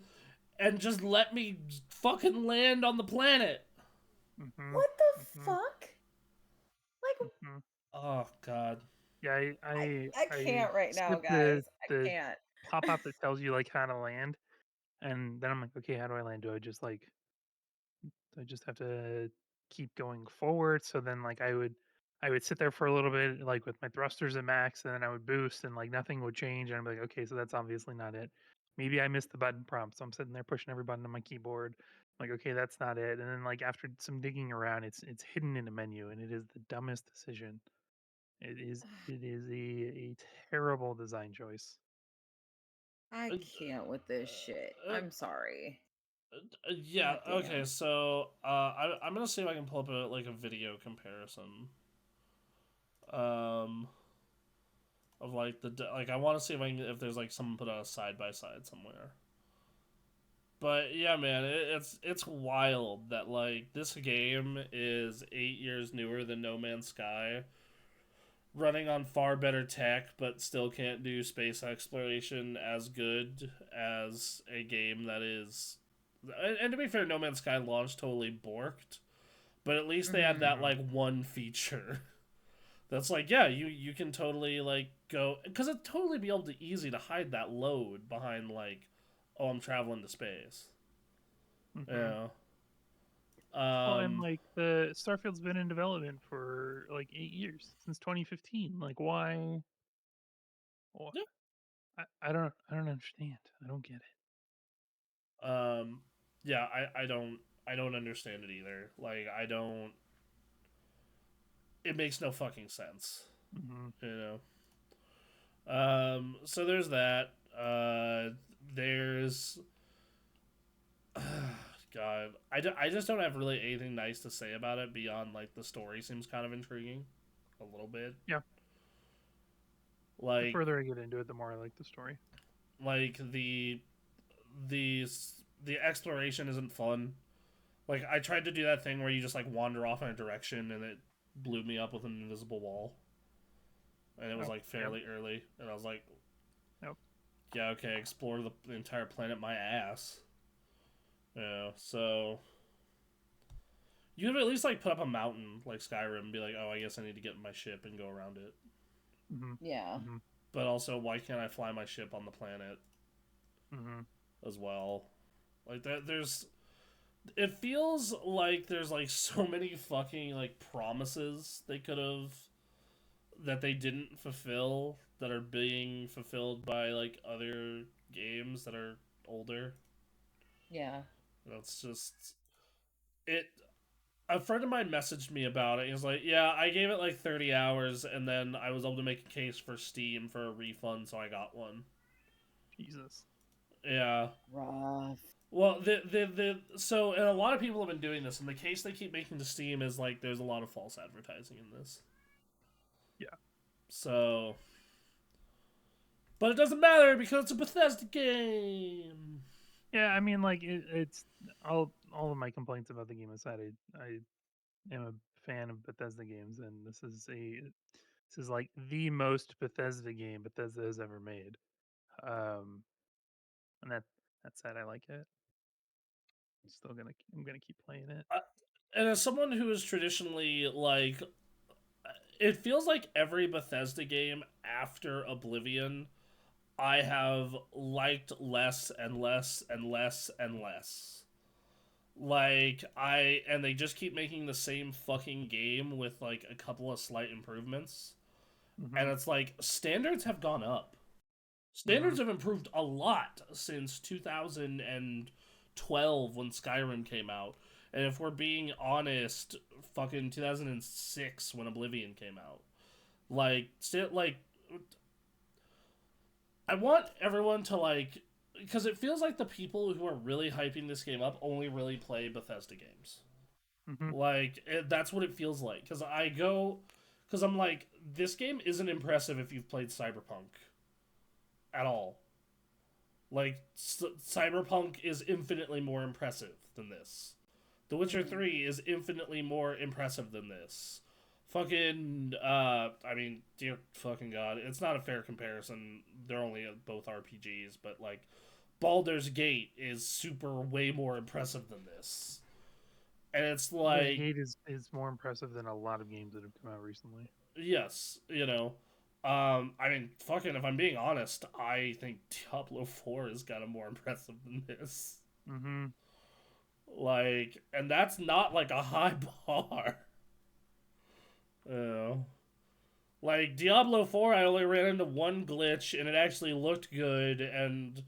and just let me fucking land on the planet. Hmm. What the Hmm. fuck? Like, Hmm. Oh god. Yeah, I I can't right now, skip guys. I the can't. pop up that tells you like how to land, and then I'm like, okay, how do I land? Do I just have to keep going forward? So then like I would sit there for a little bit like with my thrusters at max, and then I would boost, and like nothing would change, and I'm like, okay, so that's obviously not it. Maybe I missed the button prompt, so I'm sitting there pushing every button on my keyboard. Like, okay, that's not it. And then like after some digging around, it's hidden in a menu, and it is the dumbest decision. It is a terrible design choice. I Uh, can't with this shit. uh, I'm sorry. yeah. God Okay. damn. So I'm gonna see if I can pull up a video comparison. Um, of like I want to see if there's like someone put a side by side somewhere. But yeah, man, it's wild that like this game is 8 years newer than No Man's Sky, running on far better tech, but still can't do space exploration as good as a game that is. And to be fair, No Man's Sky launched totally borked, but at least they had Mm-hmm. that Hmm. like one feature that's like, yeah, you can totally like go because it'd totally be able to easy to hide that load behind like, oh, I'm traveling to space. Hmm. Yeah. Well, and Um. like the Starfield's been in development for like 8 years since 2015. Like, why? wh- Yeah. I don't understand. I don't get it. Um. Yeah. I don't. I don't understand it either. Like, I don't. It makes no fucking sense. Mm-hmm. You know. So there's that. There's God, I just don't have really anything nice to say about it beyond like the story seems kind of intriguing, a little bit. Yeah. The Like further I get into it, the more I like the story. like the the exploration isn't fun. Like I tried to do that thing where you just like wander off in a direction and it blew me up with an invisible wall, and it was Oh, like yep, fairly early, and I was like, yep. yeah, okay, explore the entire planet, my ass. Yeah, so you could at least like put up a mountain like Skyrim and be like, oh, I guess I need to get in my ship and go around it. Mm-hmm. Yeah. Mm-hmm. But also, why can't I fly my ship on the planet Mm-hmm. as well? Like that, there's. It feels like there's like so many fucking like promises they could have that they didn't fulfill that are being fulfilled by like other games that are older. Yeah. That's just it. A friend of mine messaged me about it. He was like, "Yeah, I gave it like 30 hours, and then I was able to make a case for Steam for a refund, so I got one." Jesus. Yeah. Rough. Well, so and a lot of people have been doing this, and the case they keep making to Steam is like there's a lot of false advertising in this. Yeah. So, but it doesn't matter because it's a Bethesda game. Yeah, I mean, like it's all of my complaints about the game aside. I am a fan of Bethesda games, and this is like the most Bethesda game Bethesda has ever made. Um, and that said, I like it. I'm gonna keep playing it. And as someone who is traditionally like, it feels like every Bethesda game after Oblivion, I have liked less and less and less and less. Like and they just keep making the same fucking game with like a couple of slight improvements. Mm-hmm. And it's like standards have gone up. Mm-hmm. Standards have improved a lot since 2012 when Skyrim came out. And if we're being honest, fucking 2006 when Oblivion came out. Like still like I want everyone to like because it feels like the people who are really hyping this game up only really play Bethesda games. Mm-hmm. Like that's what it feels like because I'm like this game isn't impressive if you've played Cyberpunk at all. Like Cyberpunk is infinitely more impressive than this. The Witcher Mm-hmm. 3 is infinitely more impressive than this. Fucking I mean, dear fucking god, it's not a fair comparison. They're only both RPGs, but like Baldur's Gate is super way more impressive than this. And it's Baldur's like Gate is more impressive than a lot of games that have come out recently. yes, you know. I mean, fucking, if I'm being honest, I think Diablo 4 is kind of more impressive than this. Mm-hmm. Like, and that's not like a high bar. You know? Like, Diablo 4, I only ran into one glitch and it actually looked good, and,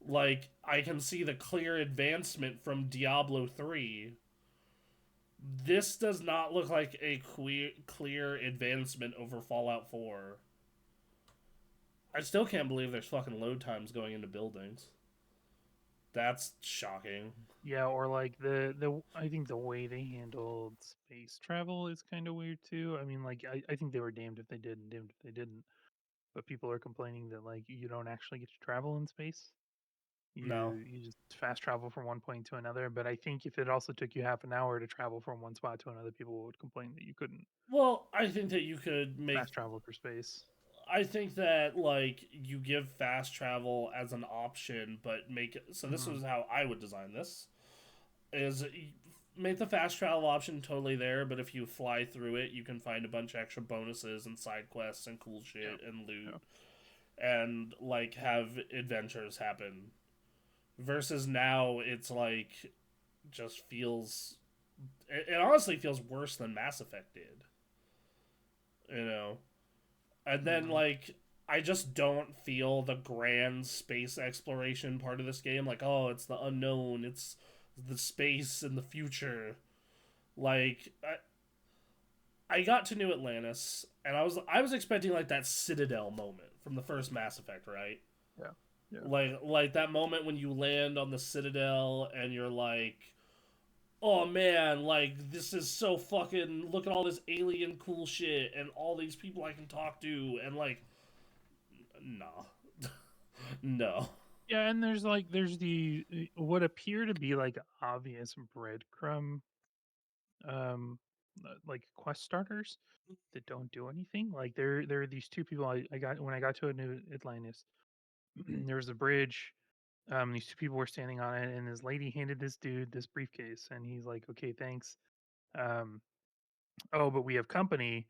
like, I can see the clear advancement from Diablo 3. This does not look like a clear advancement over Fallout 4. I still can't believe there's fucking load times going into buildings. That's shocking. Yeah, or like the I think the way they handled space travel is kind of weird too. I mean, like I think they were damned if they did and damned if they didn't. But people are complaining that like you don't actually get to travel in space. No. You just fast travel from one point to another. But I think if it also took you half an hour to travel from one spot to another, people would complain that you couldn't Well, I think that you could make. fast travel for space. I think that, like, you give fast travel as an option, but make it. So, this Hmm. is how I would design this: is make the fast travel option totally there, but if you fly through it, you can find a bunch of extra bonuses and side quests and cool Yeah. shit and loot Yeah. and, like, have adventures happen. Versus now, it's like just feels it honestly feels worse than Mass Effect did. You know? And then Hmm. like I just don't feel the grand space exploration part of this game like, oh, it's the unknown, it's the space and the future. Like I got to New Atlantis, and I was expecting like that Citadel moment from the first Mass Effect, right? Yeah. Yeah. Like that moment when you land on the Citadel and you're like, oh man, like this is so fucking, look at all this alien cool shit and all these people I can talk to, and like, no. No. Yeah, and there's the what appear to be like obvious breadcrumb like quest starters that don't do anything. Like there are these two people I got when I got to a New Atlantis. There was a bridge. These two people were standing on it, and this lady handed this dude this briefcase, and he's like, "Okay, thanks." Um, oh, but we have company.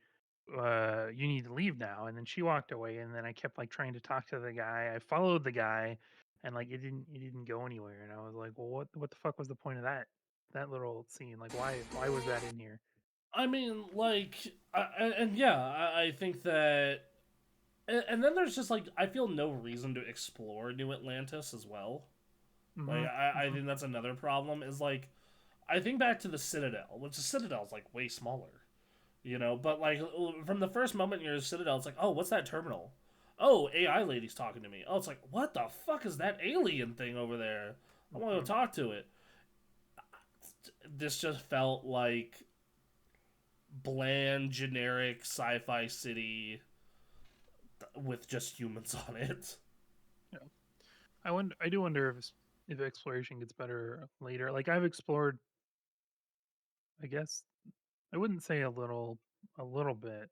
You need to leave now. And then she walked away, and then I kept like trying to talk to the guy. I followed the guy, and like it didn't go anywhere. And I was like, well, what the fuck was the point of that little scene? Like, why was that in here? I mean, like, and yeah, I think that, and then there's just like, I feel no reason to explore New Atlantis as well. Like, Hmm. I Hmm. think that's another problem. Is like, I think back to the Citadel, which the Citadel's like way smaller, But like from the first moment you're in Citadel, it's like, oh, what's that terminal? Oh, AI lady's talking to me. Oh, it's like, what the fuck is that alien thing over there? I want to Hmm. go talk to it. This just felt like bland, generic sci-fi city with just humans on it. Yeah, I do wonder if exploration gets better later. Like I've explored, I guess I wouldn't say a little bit,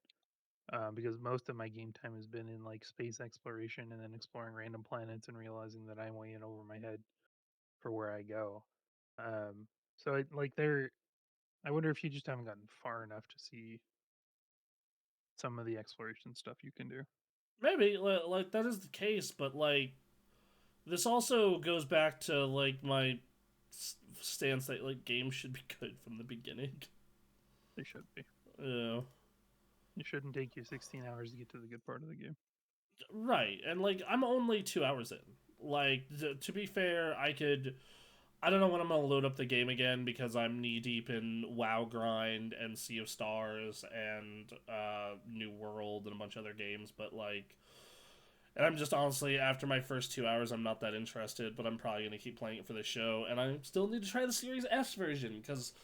because most of my game time has been in like space exploration and then exploring random planets and realizing that I'm way in over my head for where I go. Um, so like there, I wonder if you just haven't gotten far enough to see some of the exploration stuff you can do. Maybe like that is the case, but like this also goes back to like my stance that like games should be good from the beginning. They should be. Yeah. It shouldn't take you 16 hours to get to the good part of the game. Right, and like I'm only 2 hours in. Like to be fair, I could. I don't know when I'm gonna load up the game again because I'm knee deep in WoW grind and Sea of Stars and New World and a bunch of other games. But like, and I'm just honestly after my first 2 hours, I'm not that interested. But I'm probably gonna keep playing it for the show, and I still need to try the Series S version because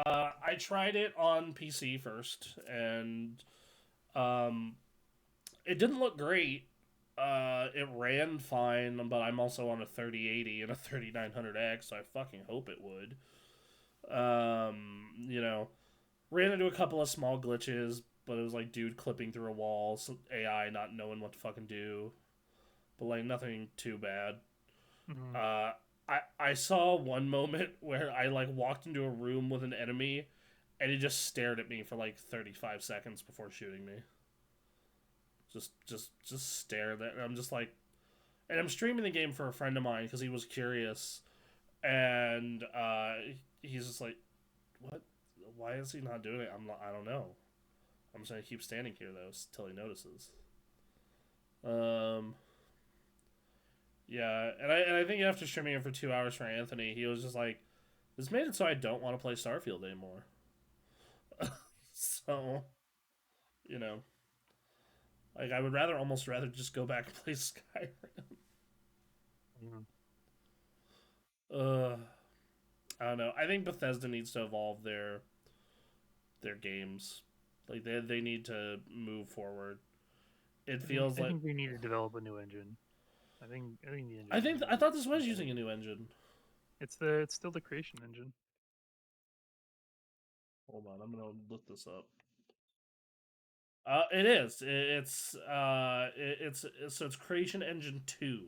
I tried it on PC first, and um, it didn't look great. It ran fine, but I'm also on a 3080 and a 3900X, so I fucking hope it would. Ran into a couple of small glitches, but it was like dude clipping through a wall, so AI not knowing what to fucking do, but like nothing too bad. Hmm. Uh, I saw one moment where I like walked into a room with an enemy, and he just stared at me for like 35 seconds before shooting me. Just stared at. And I'm just like, and I'm streaming the game for a friend of mine because he was curious, and he's just like, "What? Why is he not doing it?" I don't know. I'm just gonna keep standing here though until he notices. Um, yeah, and I think after streaming it for 2 hours for Anthony, he was just like, "This made it so I don't want to play Starfield anymore." So you know, like I would almost rather just go back and play Skyrim. Hmm. Uh, I don't know. I think Bethesda needs to evolve their games. Like they need to move forward. It feels I like think we need to develop a new engine. I think the I engine think needs to I be thought this was using a competitive. new engine. It's still the creation engine. Hold on, I'm gonna look this up. It is. So it's Creation Engine 2.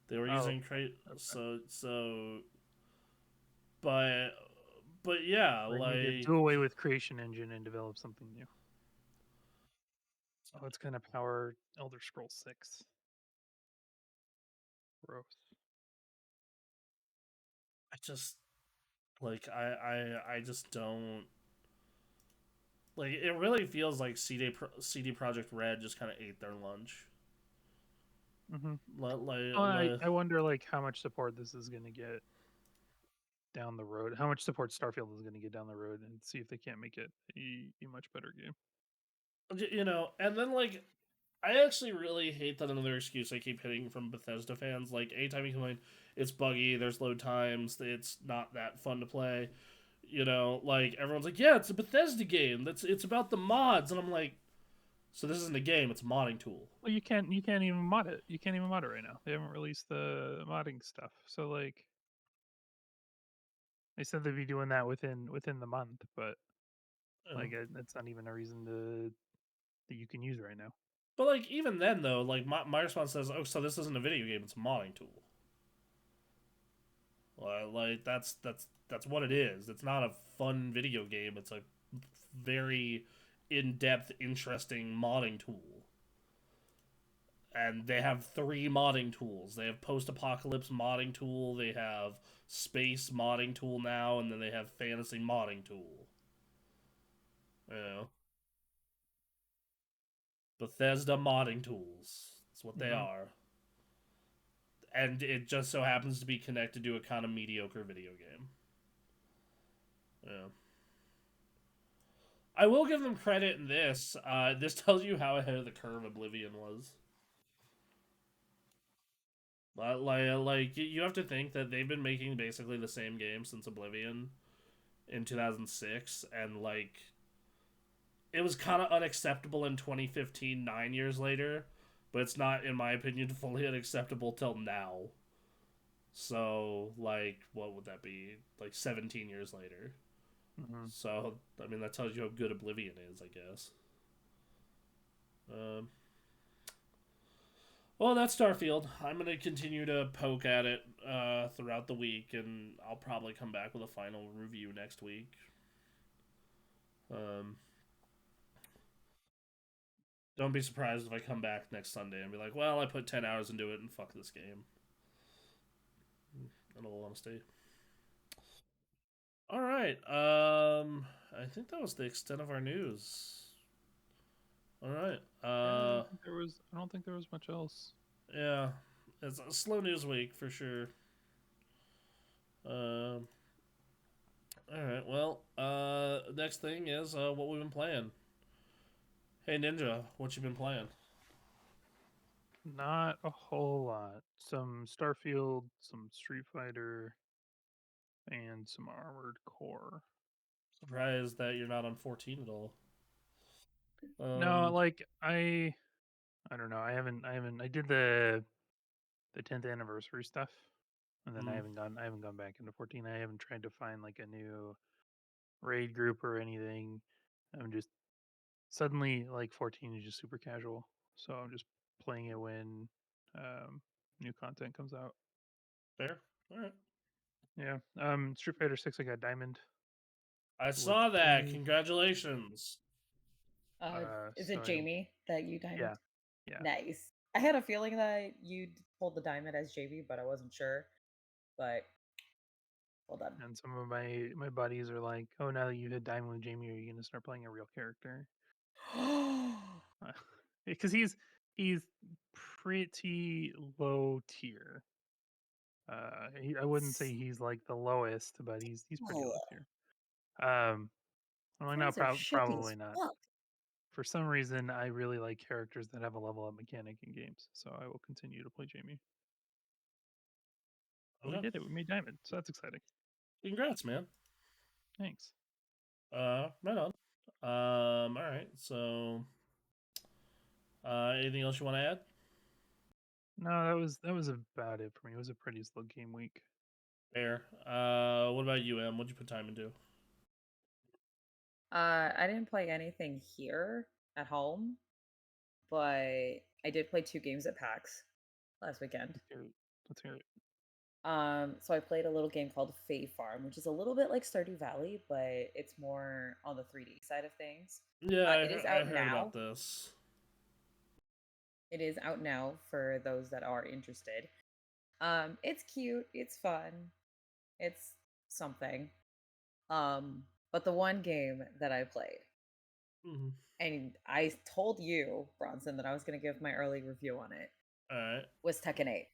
They were Oh, using okay. so but yeah, They need to like do away with creation engine and develop something new. Oh, it's gonna power Elder Scrolls 6. Gross. I just like I just don't like it. Really feels like CD Project Red just kind of ate their lunch. Hmm. Like, I wonder like how much support this is gonna get down the road, how much support Starfield is going to get down the road, and see if they can't make it a much better game. You know, and then like I actually really hate that another excuse I keep hitting from Bethesda fans. Like, anytime you complain, it's buggy, there's load times, it's not that fun to play. You know, like, everyone's like, yeah, it's a Bethesda game. It's about the mods. And I'm like, so this isn't a game, it's a modding tool. Well, you can't even mod it. You can't even mod it right now. They haven't released the modding stuff. So like, they said they'd be doing that within the month, but like that's not even a reason that you can use right now. But, like, even then, though, like, my response says, oh, so this isn't a video game, it's a modding tool. Like, that's what it is. It's not a fun video game, it's a very in-depth, interesting modding tool. And they have 3 modding tools. They have post-apocalypse modding tool, they have space modding tool now, and then they have fantasy modding tool. You know, Bethesda modding tools. That's what they are. And it just so happens to be connected to a kind of mediocre video game. Yeah. I will give them credit in this. This tells you how ahead of the curve Oblivion was. Like you have to think that they've been making basically the same game since Oblivion in 2006, and like it was kind of unacceptable in 2015, 9 years later, but it's not, in my opinion, fully unacceptable till now. So, like, what would that be? Like 17 years later. So, I mean, that tells you how good Oblivion is, I guess. Well, that's Starfield. I'm going to continue to poke at it throughout the week, and I'll probably come back with a final review next week. Don't be surprised if I come back next Sunday and be like, well, I put 10 hours into it and fuck this game. In all honesty. All right. I think that was the extent of our news. All right. I don't think there was much else. Yeah, it's a slow news week for sure. All right. Well, next thing is what we've been playing. Hey Ninja, what you been playing? Not a whole lot. Some Starfield, some Street Fighter, and some Armored Core. Surprised that you're not on 14 at all. No, like I don't know. I did the 10th anniversary stuff, and then I haven't gone back into 14. I haven't tried to find like a new raid group or anything. I'm just suddenly like 14 is just super casual, so I'm just playing it when new content comes out. Fair. All right. Yeah. Street Fighter 6, I got Diamond. I saw that. Congratulations. Is it Jamie that you diamond? Yeah. Yeah. Nice. I had a feeling that you'd pulled the diamond as Jamie, but I wasn't sure. But well done. And some of my buddies are like, "Oh, now that you hit Diamond with Jamie, are you going to start playing a real character?" Because he's pretty low tier. I wouldn't say he's like the lowest, but he's pretty low tier. I'm like, no, probably not. For some reason, I really like characters that have a level up mechanic in games, so I will continue to play Jamie. Okay. We did it. We made Diamond, so that's exciting. Congrats, man. Thanks. Right on. All right. So, anything else you want to add? No, that was about it for me. It was a pretty slow game week. Fair. What about you, Em? What'd you put time into? I didn't play anything here at home, but I did play 2 games at PAX last weekend. Let's hear it. So I played a little game called Fae Farm, which is a little bit like Stardew Valley, but it's more on the 3D side of things. Yeah, it is out I heard now. about this. It is out now for those that are interested. It's cute, it's fun, it's something. But the one game that I played, and I told you, Bronson, that I was going to give my early review on it. All right. Was Tekken 8.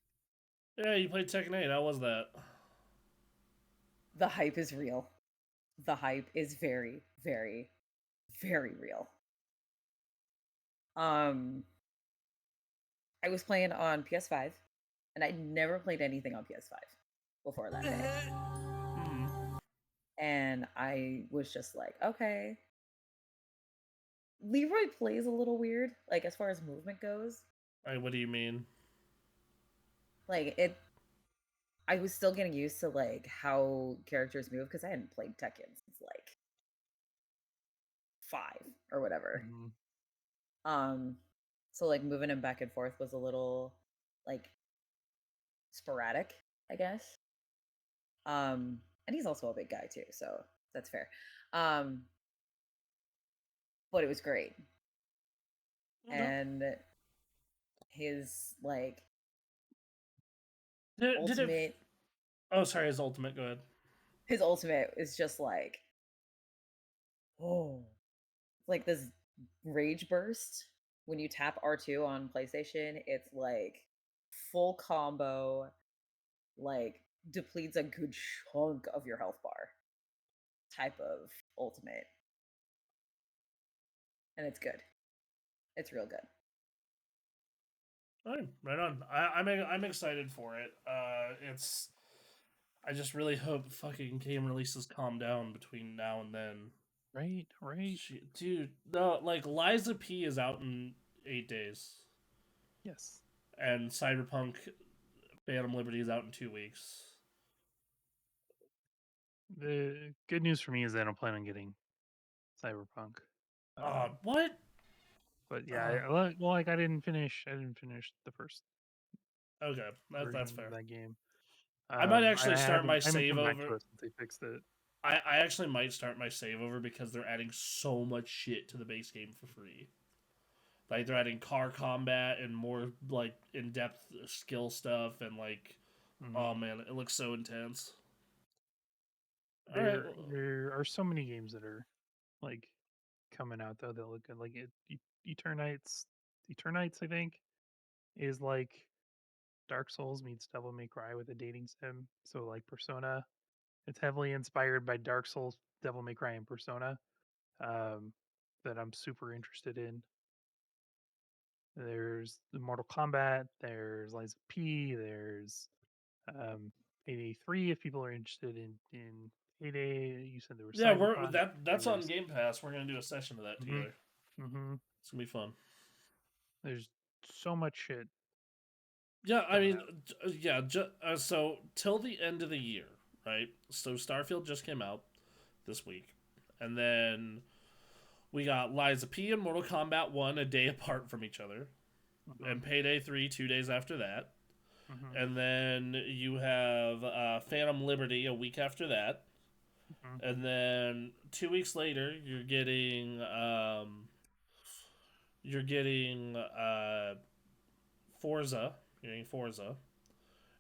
Yeah, you played Tekken 8. How was that? The hype is real. The hype is very, very, very real. I was playing on PS5, and I'd never played anything on PS5 before that day. And I was just like, okay. Leroy plays a little weird, like as far as movement goes. What do you mean? Like it I was still getting used to like how characters move because I hadn't played Tekken since like 5 or whatever. So like moving him back and forth was a little like sporadic, I guess. And he's also a big guy too, so that's fair. But it was great. And his like Did it? Oh, sorry. His ultimate. Go ahead. His ultimate is just like, oh, like this rage burst. When you tap R2 on PlayStation, it's like full combo, like depletes a good chunk of your health bar type of ultimate. And it's good. It's real good. All right, right on. I'm excited for it. I just really hope fucking game releases calm down between now and then. Right. Dude, no, like Liza P is out in 8 days. Yes. And Cyberpunk Phantom Liberty is out in 2 weeks. The good news for me is that I don't plan on getting Cyberpunk. What? But yeah, I didn't finish the first. Okay, that's fair. Of that game. I might actually start my I haven't save come back over. to it since they fixed it. I actually might start my save over because they're adding so much shit to the base game for free. Like they're adding car combat and more like in-depth skill stuff and like, oh man, it looks so intense. There are so many games that are like coming out though that look good. Like Eternites, I think, is like Dark Souls meets Devil May Cry with a dating sim. So like Persona, it's heavily inspired by Dark Souls, Devil May Cry, and Persona. That I'm super interested in. There's the Mortal Kombat. There's Lies of P. There's 883 if people are interested in 8A. You said there was Cyberpunk. That's on Game Pass. We're gonna do a session of that together. It's gonna be fun. There's so much shit. Yeah, I mean, so till the end of the year, right? So Starfield just came out this week, and then we got Lies of P and Mortal Kombat 1 a day apart from each other, and Payday 3 2 days after that. And then you have Phantom Liberty a week after that. And then 2 weeks later, you're getting Forza. You're getting Forza.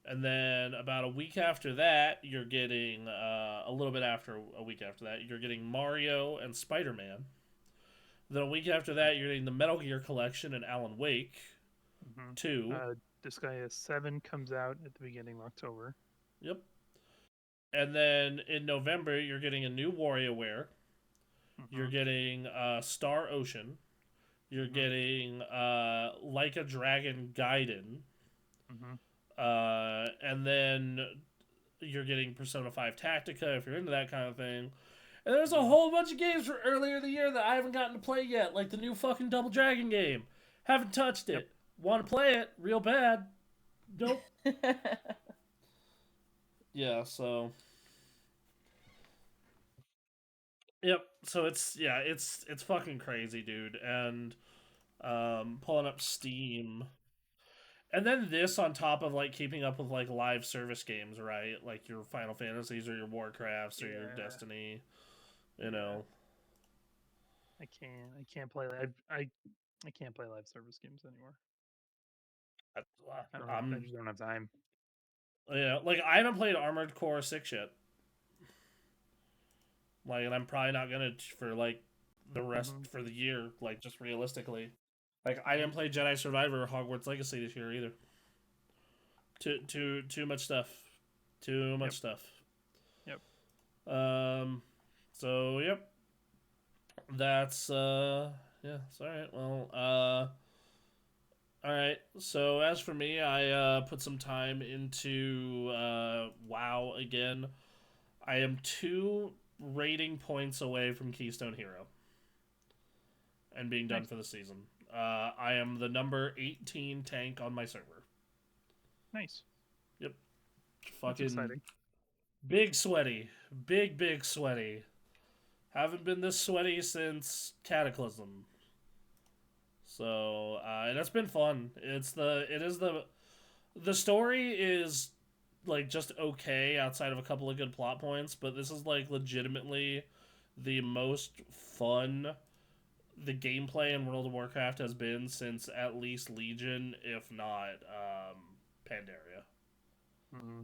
And then about a week after that, you're getting a little bit after a week after that, you're getting Mario and Spider-Man. Then a week after that, you're getting the Metal Gear Collection and Alan Wake 2. Disgaea 7 comes out at the beginning of October. Yep. And then in November, you're getting a new WarioWare. You're getting Star Ocean. You're getting Like a Dragon Gaiden. And then you're getting Persona 5 Tactica if you're into that kind of thing. And there's a whole bunch of games from earlier in the year that I haven't gotten to play yet, like the new fucking Double Dragon game. Haven't touched it. Want to play it real bad. Nope. Yeah, so... Yep, so it's fucking crazy, dude. And pulling up Steam. And then this on top of like keeping up with like live service games, right? Like your Final Fantasies or your Warcrafts or your Destiny, you know. I can't play I can't play live service games anymore. I just don't have time. Yeah, like I haven't played Armored Core 6 yet. Like, and I'm probably not gonna for like the rest for the year. Like, just realistically, like I didn't play Jedi Survivor or Hogwarts Legacy this year either. Too much stuff. Too much stuff. Yep. So yep, that's yeah. It's all right. Well, all right. So as for me, I put some time into WoW again. I am 2 rating points away from Keystone Hero and being done Nice. for the season. I am the number 18 tank on my server. Nice. Yep. That's Fucking exciting. big sweaty. Big sweaty. Haven't been this sweaty since Cataclysm. So, and it's been fun. The story is like just okay outside of a couple of good plot points, but this is like legitimately the most fun the gameplay in World of Warcraft has been since at least Legion, if not Pandaria. Mm-hmm.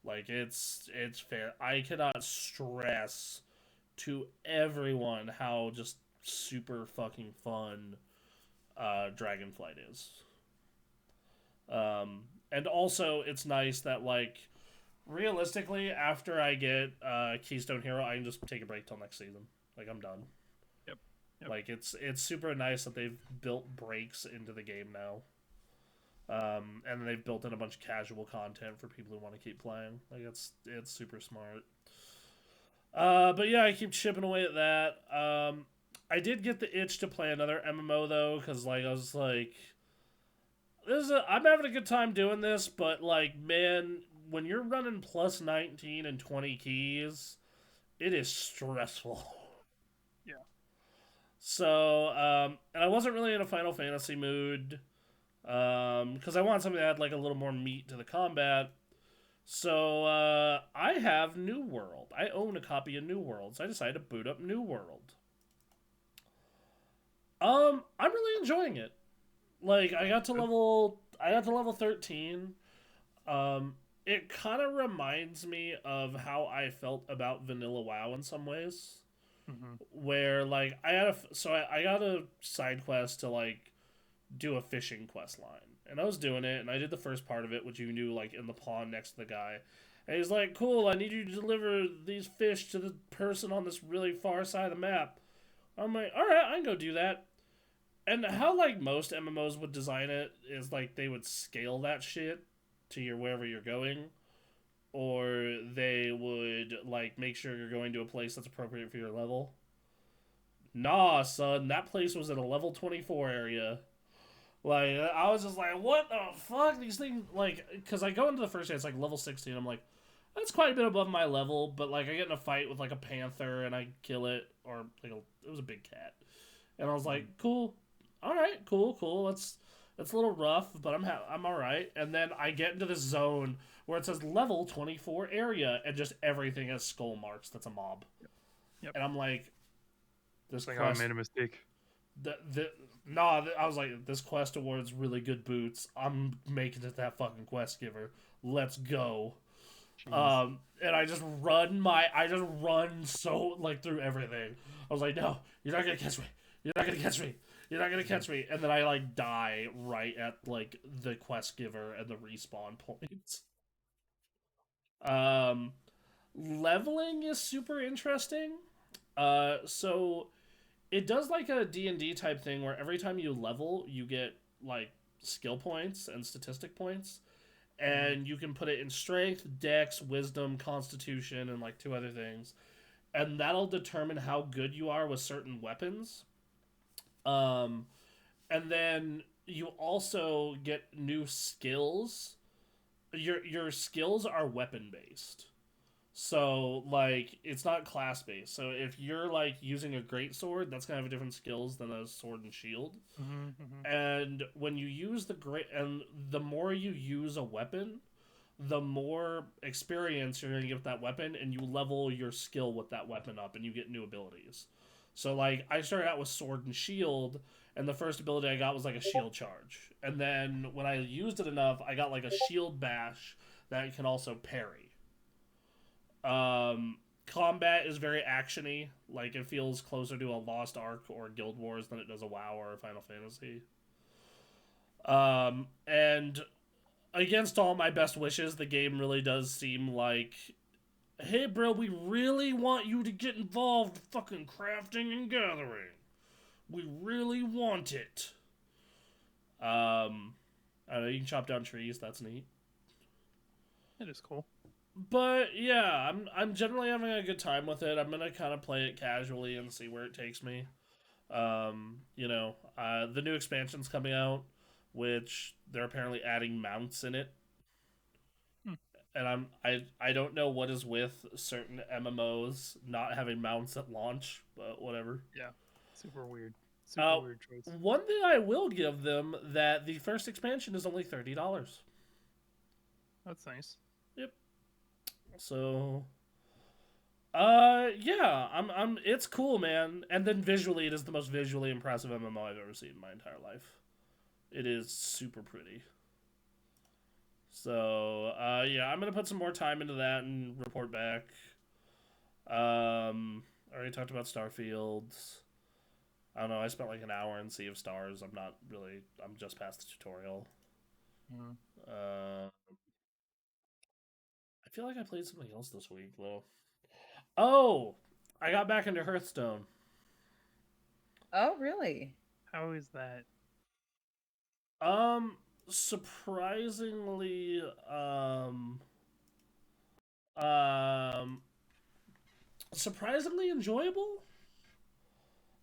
Like it's fair. I cannot stress to everyone how just super fucking fun Dragonflight is. And also, it's nice that like realistically, after I get Keystone Hero, I can just take a break till next season. Like I'm done. Yep. Like it's super nice that they've built breaks into the game now. And they've built in a bunch of casual content for people who want to keep playing. Like it's super smart. But yeah, I keep chipping away at that. I did get the itch to play another MMO though, because like I was like, I'm having a good time doing this, but like, man, when you're running plus 19 and 20 keys, it is stressful. Yeah. So, and I wasn't really in a Final Fantasy mood, because I want something that had like a little more meat to the combat. So, I have New World. I own a copy of New World, so I decided to boot up New World. I'm really enjoying it. Like, I got to level 13. Um, it kind of reminds me of how I felt about Vanilla WoW in some ways. Mm-hmm. Where, like, I got a side quest to, like, do a fishing quest line. And I was doing it, and I did the first part of it, which you can do, like, in the pond next to the guy. And he's like, cool, I need you to deliver these fish to the person on this really far side of the map. I'm like, alright, I can go do that. And how, like, most MMOs would design it is, like, they would scale that shit to your wherever you're going. Or they would, like, make sure you're going to a place that's appropriate for your level. Nah, son, that place was in a level 24 area. Like, I was just like, what the fuck? These things, like, because I go into the first day, it's like level 16. I'm like, that's quite a bit above my level, but, like, I get in a fight with, like, a panther and I kill it, or, like, it was a big cat. And I was like, cool. All right, cool. It's a little rough, but I'm all right. And then I get into this zone where it says level 24 area, and just everything has skull marks. That's a mob. Yep. And I'm like, this Like, quest. I made a mistake. I was like, this quest awards really good boots. I'm making it that fucking quest giver. Let's go. Jeez. And I just run so like through everything. I was like, no, you're not gonna catch me. You're not gonna catch me. You're not gonna catch me. And then I like die right at like the quest giver and the respawn points. Um, Leveling is super interesting. So it does like a D&D type thing where every time you level, you get like skill points and statistic points. And you can put it in strength, dex, wisdom, constitution, and like 2 other things. And that'll determine how good you are with certain weapons. Um, and then you also get new skills. Your skills are weapon based. So, like, it's not class based. So, if you're, like, using a great sword, that's going to have different skills than a sword and shield. Mm-hmm. And when you use and the more you use a weapon, the more experience you're going to get with that weapon, and you level your skill with that weapon up, and you get new abilities. So, like, I started out with sword and shield, and the first ability I got was, like, a shield charge. And then when I used it enough, I got, like, a shield bash that can also parry. Combat is very actiony. Like, it feels closer to a Lost Ark or Guild Wars than it does a WoW or a Final Fantasy. And against all my best wishes, the game really does seem like hey, bro, we really want you to get involved fucking crafting and gathering. We really want it. I don't know, you can chop down trees, that's neat. It is cool. But yeah, I'm generally having a good time with it. I'm gonna kind of play it casually and see where it takes me. The new expansion's coming out, which they're apparently adding mounts in it. Hmm. And I don't know what is with certain MMOs not having mounts at launch, but whatever. Yeah, super weird. Super weird choice. One thing I will give them that the first expansion is only $30. That's nice. Yep. So, yeah, it's cool, man. And then visually, it is the most visually impressive MMO I've ever seen in my entire life. It is super pretty. So, yeah, I'm gonna put some more time into that and report back. I already talked about Starfield. I don't know. I spent like an hour in Sea of Stars. I'm just past the tutorial. Mm. I feel like I played something else this week though. Oh, I got back into Hearthstone. Oh, really? How is that? Surprisingly, um, surprisingly enjoyable.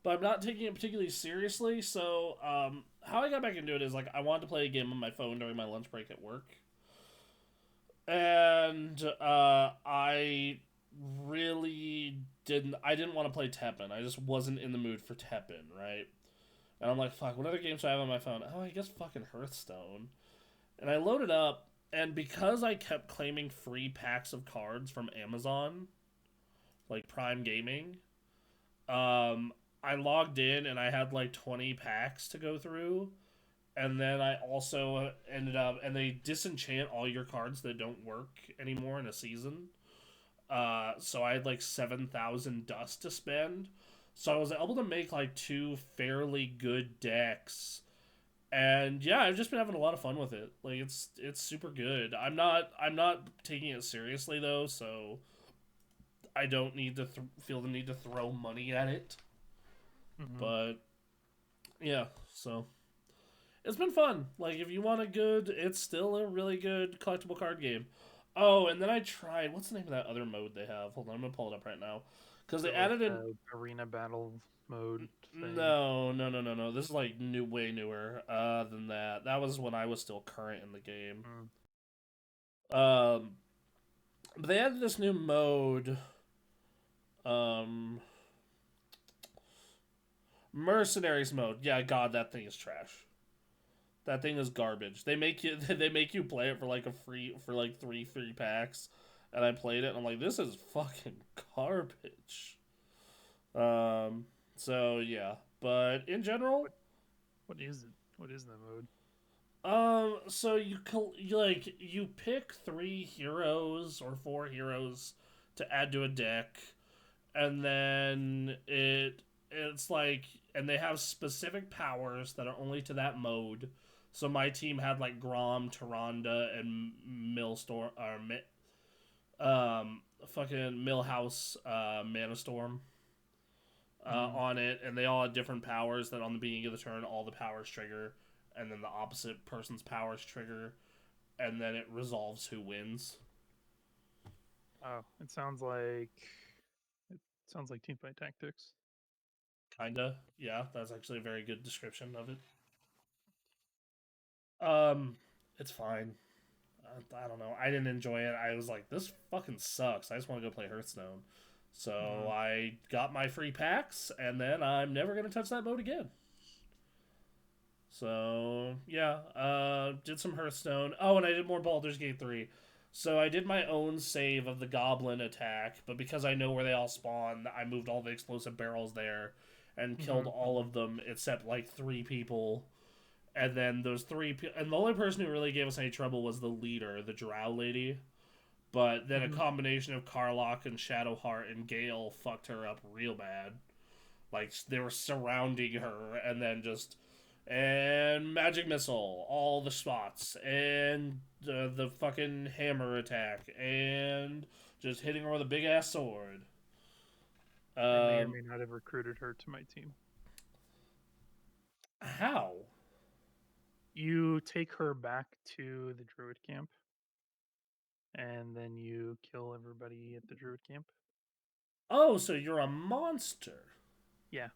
But I'm not taking it particularly seriously. So, how I got back into it is like I wanted to play a game on my phone during my lunch break at work, and I really didn't. I didn't want to play Teppen. I just wasn't in the mood for Teppen, right? And I'm like, fuck, what other games do I have on my phone? Oh, I guess fucking Hearthstone. And I loaded up, and because I kept claiming free packs of cards from Amazon, like Prime Gaming, I logged in and I had like 20 packs to go through. And then I also ended up, and they disenchant all your cards that don't work anymore in a season. So I had like 7,000 dust to spend. So I was able to make like two fairly good decks. And yeah, I've just been having a lot of fun with it. Like it's super good. I'm not taking it seriously though, so I don't need to feel the need to throw money at it. Mm-hmm. But yeah, so it's been fun. Like if you want a good, it's still a really good collectible card game. Oh, and then I tried. What's the name of that other mode they have? Hold on, I'm gonna pull it up right now because they added in arena battle mode thing. No. This is like way newer than that. That was when I was still current in the game. But they added this new mode. Mercenaries mode. Yeah, God, that thing is trash. That thing is garbage. They make you play it for like three free packs, and I played it and I'm like, this is fucking garbage. So yeah, but in general, what is it? What is the mode? So you pick 3 heroes or 4 heroes to add to a deck, and then it's like, and they have specific powers that are only to that mode. So my team had like Grom, Tyrande, and Millstorm, or fucking Millhouse, Mana Storm, on it, and they all had different powers that on the beginning of the turn all the powers trigger, and then the opposite person's powers trigger, and then it resolves who wins. Oh, it sounds like Teamfight Tactics. Kinda, yeah. That's actually a very good description of it. It's fine. I don't know. I didn't enjoy it. I was like, this fucking sucks. I just want to go play Hearthstone. So I got my free packs, and then I'm never gonna touch that mode again. So yeah, did some Hearthstone. Oh, and I did more Baldur's Gate 3. So I did my own save of the goblin attack, but because I know where they all spawn, I moved all the explosive barrels there and killed all of them except like 3 people. And then those 3 and the only person who really gave us any trouble was the leader, the drow lady. But then a combination of Karlach and Shadowheart and Gale fucked her up real bad. Like they were surrounding her, and then and magic missile, all the spots, and the fucking hammer attack, and just hitting her with a big ass sword. I may or may not have recruited her to my team. How? You take her back to the druid camp, and then you kill everybody at the druid camp. Oh, so you're a monster. Yeah.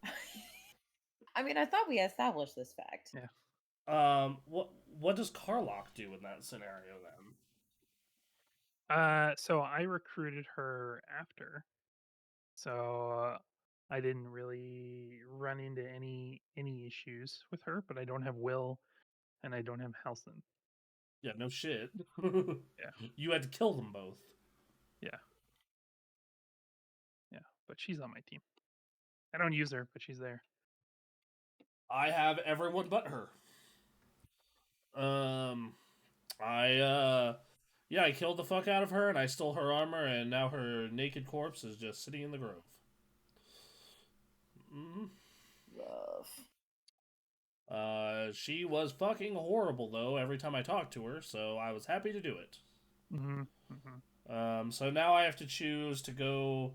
I mean, I thought we established this fact. Yeah. What does Karlach do in that scenario then? So I recruited her after, so I didn't really run into any issues with her, but I don't have Will, and I don't have Halson. Yeah, no shit. Yeah. You had to kill them both. Yeah. Yeah, but she's on my team. I don't use her, but she's there. I have everyone but her. I killed the fuck out of her and I stole her armor and now her naked corpse is just sitting in the grove. Mm-hmm. Rough. She was fucking horrible though every time I talked to her, so I was happy to do it. Mm-hmm. Mm-hmm. So now I have to choose to go.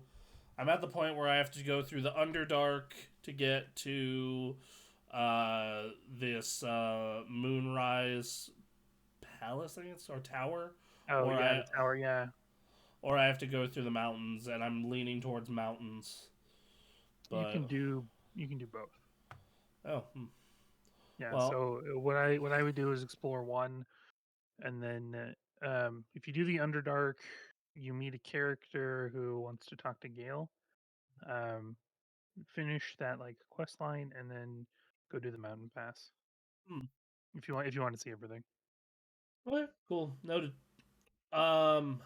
I'm at the point where I have to go through the Underdark to get to this Moonrise Palace, I think it's, or Tower. Oh or yeah, the tower. Yeah. Or I have to go through the mountains, and I'm leaning towards mountains. But You can do both. Oh. Yeah. Well, So what I would do is explore one, and then if you do the Underdark, you meet a character who wants to talk to Gale. Finish that like quest line, and then go do the mountain pass. hmm. If you want to see everything. Okay, cool. Noted. I'm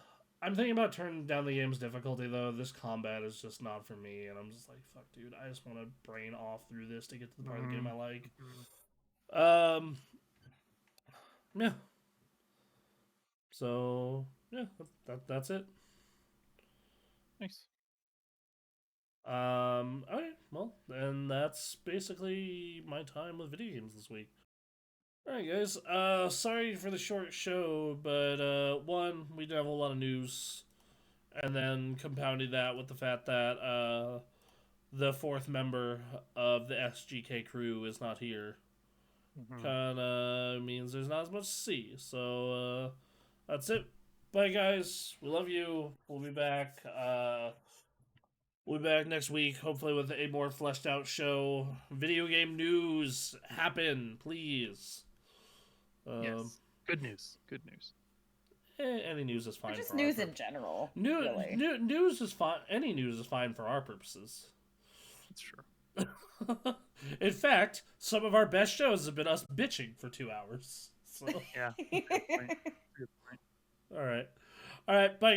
thinking about turning down the game's difficulty though. This combat is just not for me, and I'm just like, fuck, dude. I just want to brain off through this to get to the part of the game I like. Yeah. So yeah, that's it. Nice. Okay, well, then that's basically my time with video games this week. Alright, guys. Sorry for the short show, but one, we did have a lot of news, and then compounded that with the fact that the fourth member of the SGK crew is not here. Kinda means there's not as much to see. So that's it. Bye, guys. We love you. We'll be back. We'll be back next week, hopefully with a more fleshed out show. Video game news happen, please. Yes. Good news. Good news. Any news is fine. Or just for news in general. Really. News is fine. Any news is fine for our purposes. That's true. In fact, some of our best shows have been us bitching for 2 hours. So Yeah. Good point. Good point. All right. Bye, guys.